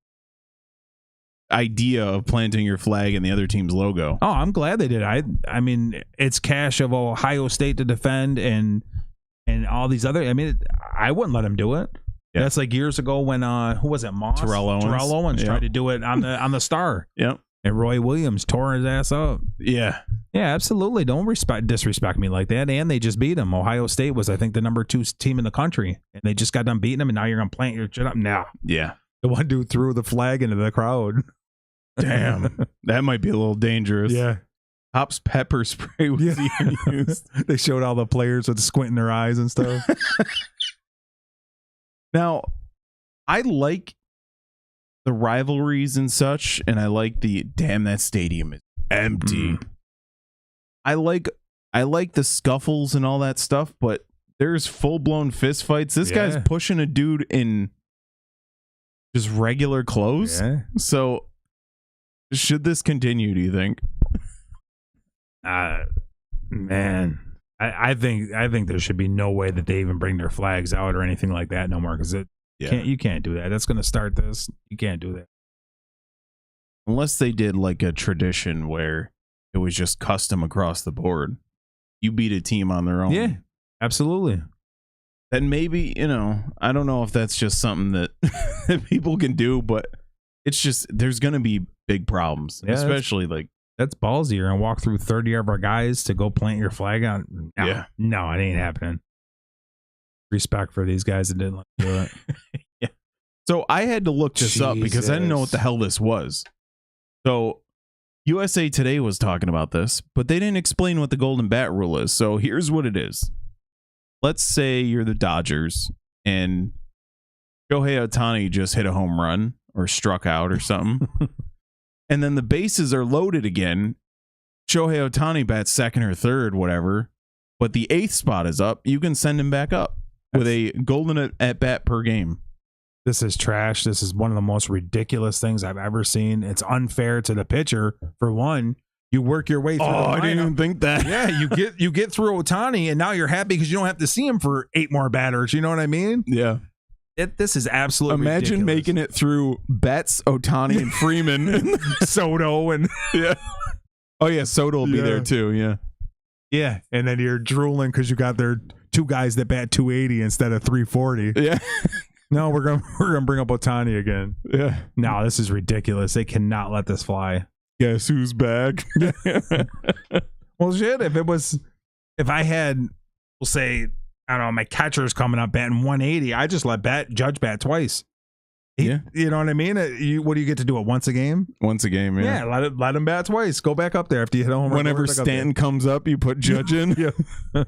idea of planting your flag in the other team's logo. Oh, I'm glad they did. I mean, it's cash of Ohio State to defend and all these other. I mean, I wouldn't let him do it. Yeah. That's like years ago when who was it? Moss? Terrell Owens tried to do it on the Star. Yep. And Roy Williams tore his ass up. Yeah. Yeah, absolutely. Don't disrespect me like that. And they just beat him. Ohio State was, I think, the number 2 team in the country. And they just got done beating them, and now you're going to plant your shit up? No. Yeah. The one dude threw the flag into the crowd. Damn. That might be a little dangerous. Yeah. Hops pepper spray was even used. They showed all the players with squinting their eyes and stuff. Now, I like the rivalries and such, and I like that stadium is empty. Mm. I like the scuffles and all that stuff, but there's full-blown fist fights. This guy's pushing a dude in just regular clothes. Yeah. So should this continue, do you think? Man, I think there should be no way that they even bring their flags out or anything like that no more, because you can't do that. That's going to start this. You can't do that. Unless they did like a tradition where it was just custom across the board. You beat a team on their own. Yeah, absolutely. Then maybe, I don't know if that's just something that, that people can do, but it's just, there's going to be big problems, especially like. That's ballsy. You're going to walk through 30 of our guys to go plant your flag on. No, yeah. No, it ain't happening. Respect for these guys that didn't do it. Yeah. So I had to look this up because I didn't know what the hell this was. So USA Today was talking about this, but they didn't explain what the golden bat rule is. So here's what it is. Let's say you're the Dodgers and Shohei Ohtani just hit a home run or struck out or something. And then the bases are loaded again. Shohei Ohtani bats second or third, whatever. But the 8th spot is up. You can send him back up with a golden at bat per game. This is trash. This is one of the most ridiculous things I've ever seen. It's unfair to the pitcher. For one, you work your way through the lineup. I didn't even think that. Yeah, you get through Ohtani, and now you're happy because you don't have to see him for 8 more batters. You know what I mean? Yeah. This is absolutely Imagine ridiculous. making it through Betts, Ohtani, and Freeman. And Soto and yeah. Oh, yeah, Soto will be there too, yeah. Yeah, and then you're drooling because you got their 2 guys that bat 280 instead of 340. Yeah. No, we're gonna bring up Ohtani again. Yeah. No, this is ridiculous. They cannot let this fly. Guess who's back? Well, shit. If I had, we'll say, I don't know, my catcher's coming up batting 180, I just let Judge bat twice. You know what I mean? What do you get to do it once a game? Once a game, yeah. Yeah, let him bat twice. Go back up there after you hit a home run. Whenever Stanton comes up, you put Judge in. Yeah.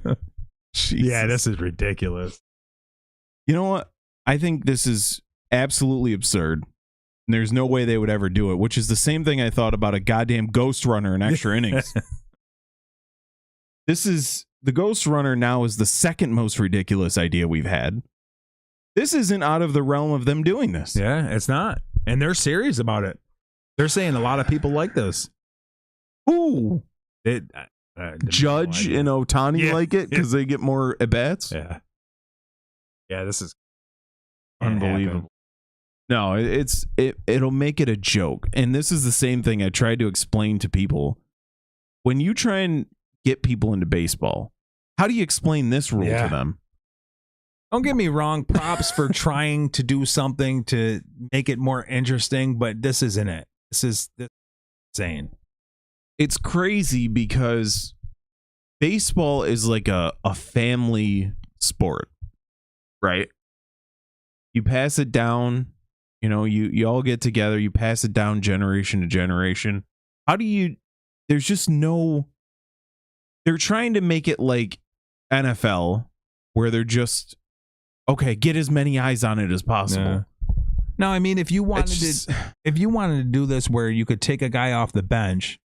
Yeah, this is ridiculous. You know what? I think this is absolutely absurd. And there's no way they would ever do it, which is the same thing I thought about a goddamn ghost runner in extra innings. The ghost runner now is the second most ridiculous idea we've had. This isn't out of the realm of them doing this. Yeah, it's not. And they're serious about it. They're saying a lot of people like this. Ooh. Judge and Ohtani like it because they get more at-bats? Yeah. Yeah, this is unbelievable. No, it'll make it a joke. And this is the same thing I tried to explain to people. When you try and get people into baseball, how do you explain this rule to them? Don't get me wrong, props for trying to do something to make it more interesting, but this isn't it. This is insane. It's crazy because baseball is like a family sport, right? You pass it down You know, you all get together, you pass it down generation to generation. How do you? There's just no. They're trying to make it like NFL, where they're just okay. Get as many eyes on it as possible. Yeah. No, I mean, if you wanted to do this where you could take a guy off the bench,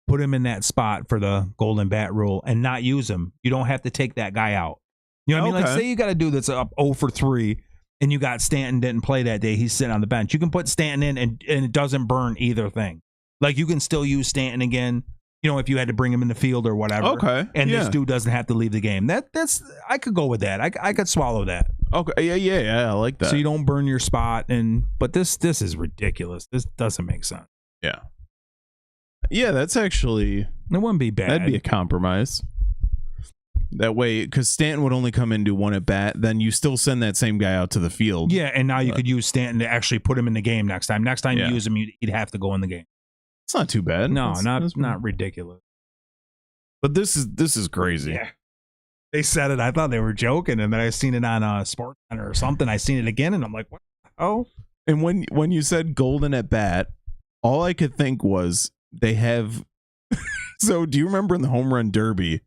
put him in that spot for the golden bat rule, and not use him, you don't have to take that guy out. You know what I mean? Like, say you got to do this up 0 for 3, and you got Stanton didn't play that day. He's sitting on the bench. You can put Stanton in, and it doesn't burn either thing. Like, you can still use Stanton again, you know, if you had to bring him in the field or whatever. Okay. And this dude doesn't have to leave the game. That's I could go with that. I could swallow that. Okay. Yeah. I like that. So you don't burn your spot. But this is ridiculous. This doesn't make sense. Yeah. Yeah, that's actually... It wouldn't be bad. That'd be a compromise. That way, because Stanton would only come in and do one at bat, then you still send that same guy out to the field. Yeah, and now you could use Stanton to actually put him in the game next time. Next time you use him, he'd have to go in the game. It's not too bad. No, not ridiculous. But this is crazy. Yeah. They said it. I thought they were joking, and then I seen it on SportsCenter or something. I seen it again, and I'm like, what? Oh. And when you said golden at bat, all I could think was they have. So do you remember in the home run derby,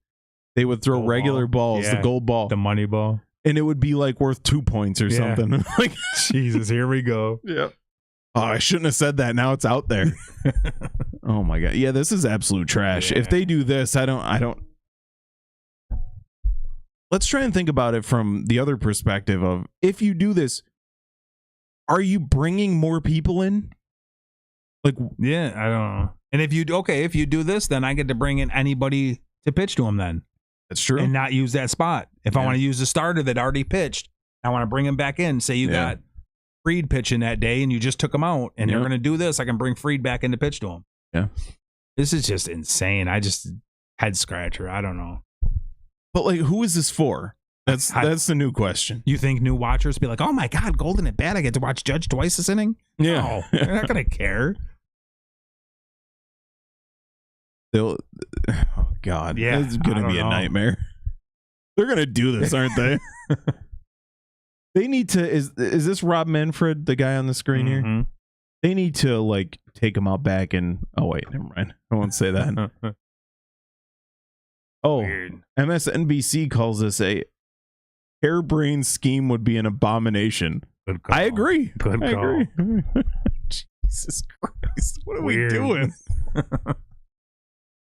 they would throw regular balls, the gold ball, the money ball, and it would be like worth 2 points or something. Like, Jesus, here we go. Yeah. Oh, I shouldn't have said that. Now it's out there. Oh my God. Yeah, this is absolute trash. Yeah. If they do this, I don't. Let's try and think about it from the other perspective of, if you do this, are you bringing more people in? Like, yeah, I don't know. And if you do this, then I get to bring in anybody to pitch to him then. That's true. And not use that spot. If I want to use the starter that already pitched, I want to bring him back in. Say you got Fried pitching that day and you just took him out, and they're going to do this, I can bring Fried back in to pitch to him. Yeah. This is just insane. I just head scratcher. I don't know. But like, who is this for? That's the new question. You think new watchers be like, oh my God, golden at bat, I get to watch Judge twice this inning? Yeah. No, they're not going to care. Oh God. Yeah. It's going to be a nightmare. They're going to do this, aren't they? They need to, is this Rob Manfred, the guy on the screen here? They need to like take him out back and, oh wait, never mind. I won't say that. Oh, weird. MSNBC calls this a harebrained scheme would be an abomination. Good call. I agree. Good call. I agree. Jesus Christ. What are we doing?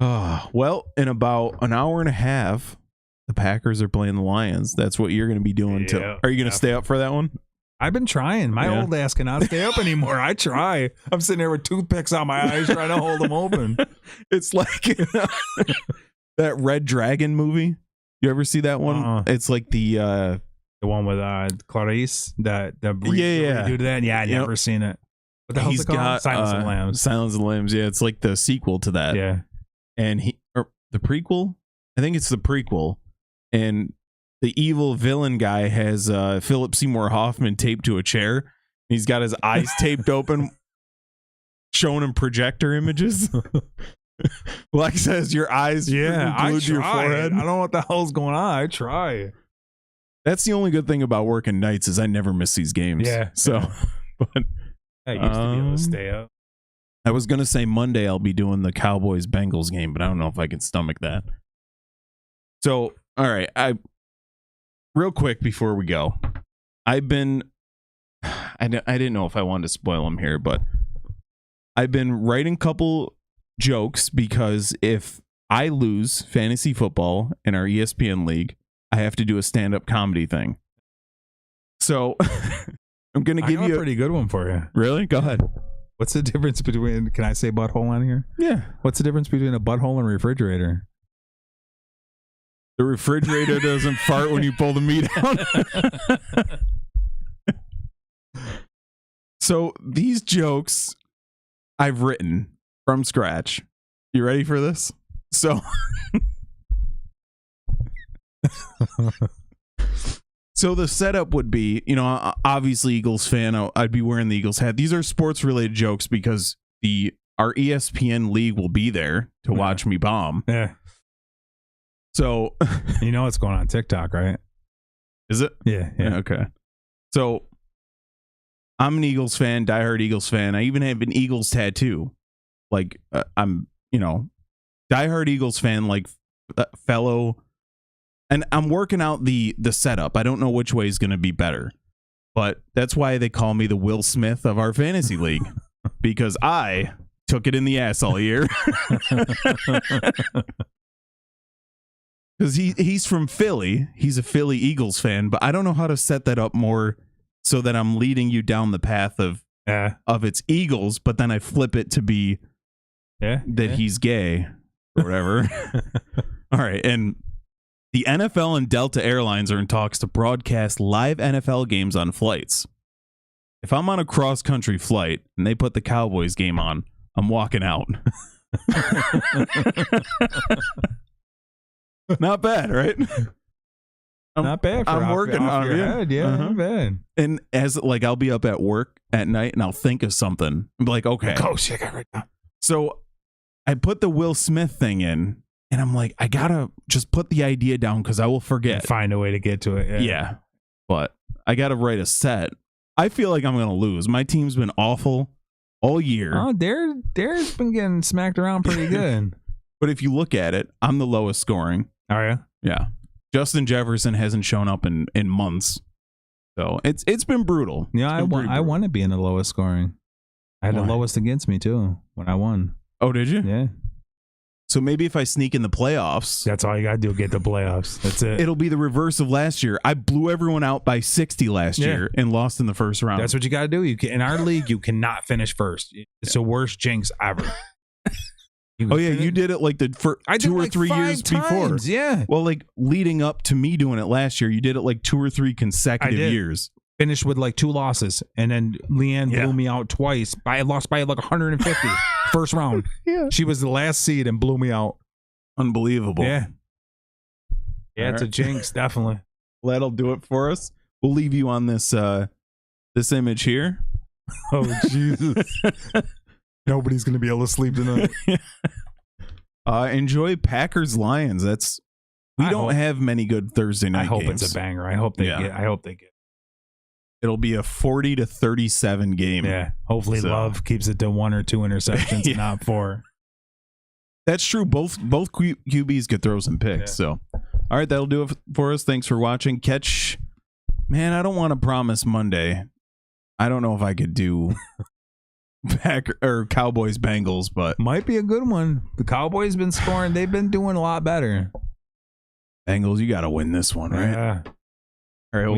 Well, in about an hour and a half, the Packers are playing the Lions. That's what you're going to be doing. Are you going to stay up for that one? I've been trying. My old ass cannot stay up anymore. I try. I'm sitting there with toothpicks on my eyes trying to hold them open. It's like that Red Dragon movie. You ever see that one? It's like the one with Clarice. Do that? Yeah, I never seen it. What the hell's it called? Silence of the Lambs. Silence of the Lambs. Yeah, it's like the sequel to that. Yeah, and the prequel. I think it's the prequel, and the evil villain guy has Philip Seymour Hoffman taped to a chair. He's got his eyes taped open, showing him projector images. Like says, your eyes glued to your forehead. I don't know what the hell's going on. I try. That's the only good thing about working nights is I never miss these games. Yeah. So, but I used to be able to stay up. I was gonna say Monday I'll be doing the Cowboys Bengals game, but I don't know if I can stomach that. So, all right, real quick before we go, I didn't know if I wanted to spoil them here, but I've been writing a couple jokes because if I lose fantasy football in our ESPN league, I have to do a stand-up comedy thing. So I'm going to give you a pretty good one for you. Really? Go ahead. What's the difference between, can I say butthole on here? Yeah. What's the difference between a butthole and a refrigerator? The refrigerator doesn't fart when you pull the meat out. So these jokes I've written from scratch. You ready for this? So, so the setup would be, obviously Eagles fan. I'd be wearing the Eagles hat. These are sports related jokes because our ESPN league will be there to watch me bomb. Yeah. So you know what's going on TikTok, right? Is it? Yeah. Okay. So I'm an Eagles fan, diehard Eagles fan. I even have an Eagles tattoo. Like I'm, diehard Eagles fan, like fellow. And I'm working out the setup. I don't know which way is going to be better, but that's why they call me the Will Smith of our fantasy league, because I took it in the ass all year. Because he's from Philly. He's a Philly Eagles fan, but I don't know how to set that up more so that I'm leading you down the path of its Eagles, but then I flip it to be he's gay or whatever. All right, and the NFL and Delta Airlines are in talks to broadcast live NFL games on flights. If I'm on a cross-country flight and they put the Cowboys game on, I'm walking out. Not bad, right? Not bad. I'm working off on your it. head. Yeah, not bad. And as like I'll be up at work at night and I'll think of something. I'm like, okay. Oh shit, I got right now. So I put the Will Smith thing in. And I'm like, I gotta just put the idea down because I will forget. Find a way to get to it. Yeah. But I gotta write a set. I feel like I'm gonna lose. My team's been awful all year. Oh, Dare's been getting smacked around pretty good. But if you look at it, I'm the lowest scoring. Oh yeah? Yeah. Justin Jefferson hasn't shown up in months. So it's been brutal. Yeah, I want to be in the lowest scoring. I had the lowest against me too when I won. Oh, did you? Yeah. So maybe if I sneak in the playoffs. That's all you got to do, get the playoffs. That's it. It'll be the reverse of last year. I blew everyone out by 60 last year and lost in the first round. That's what you got to do. In our league, you cannot finish first. It's the worst jinx ever. You did it like for 2 or 3 years before. Yeah. Well, like leading up to me doing it last year, you did it like 2 or 3 consecutive years. Finished with like 2 losses, and then Leanne blew me out twice. I lost by like 150 first round. Yeah, she was the last seed and blew me out. Unbelievable. Yeah, it's a jinx, definitely. Well, that'll do it for us. We'll leave you on this this image here. Oh Jesus! Nobody's gonna be able to sleep tonight. Enjoy Packers Lions. We don't have many good Thursday night games. I hope it's a banger. I hope they get. It'll be a 40-37 game. Yeah. Hopefully Love keeps it to 1 or 2 interceptions and not 4. That's true. Both QBs could throw some picks. Yeah. So, all right, that'll do it for us. Thanks for watching. Man, I don't want to promise Monday. I don't know if I could do Cowboys Bengals, but might be a good one. The Cowboys been scoring. They've been doing a lot better. Bengals, you got to win this one, right? Yeah. All right,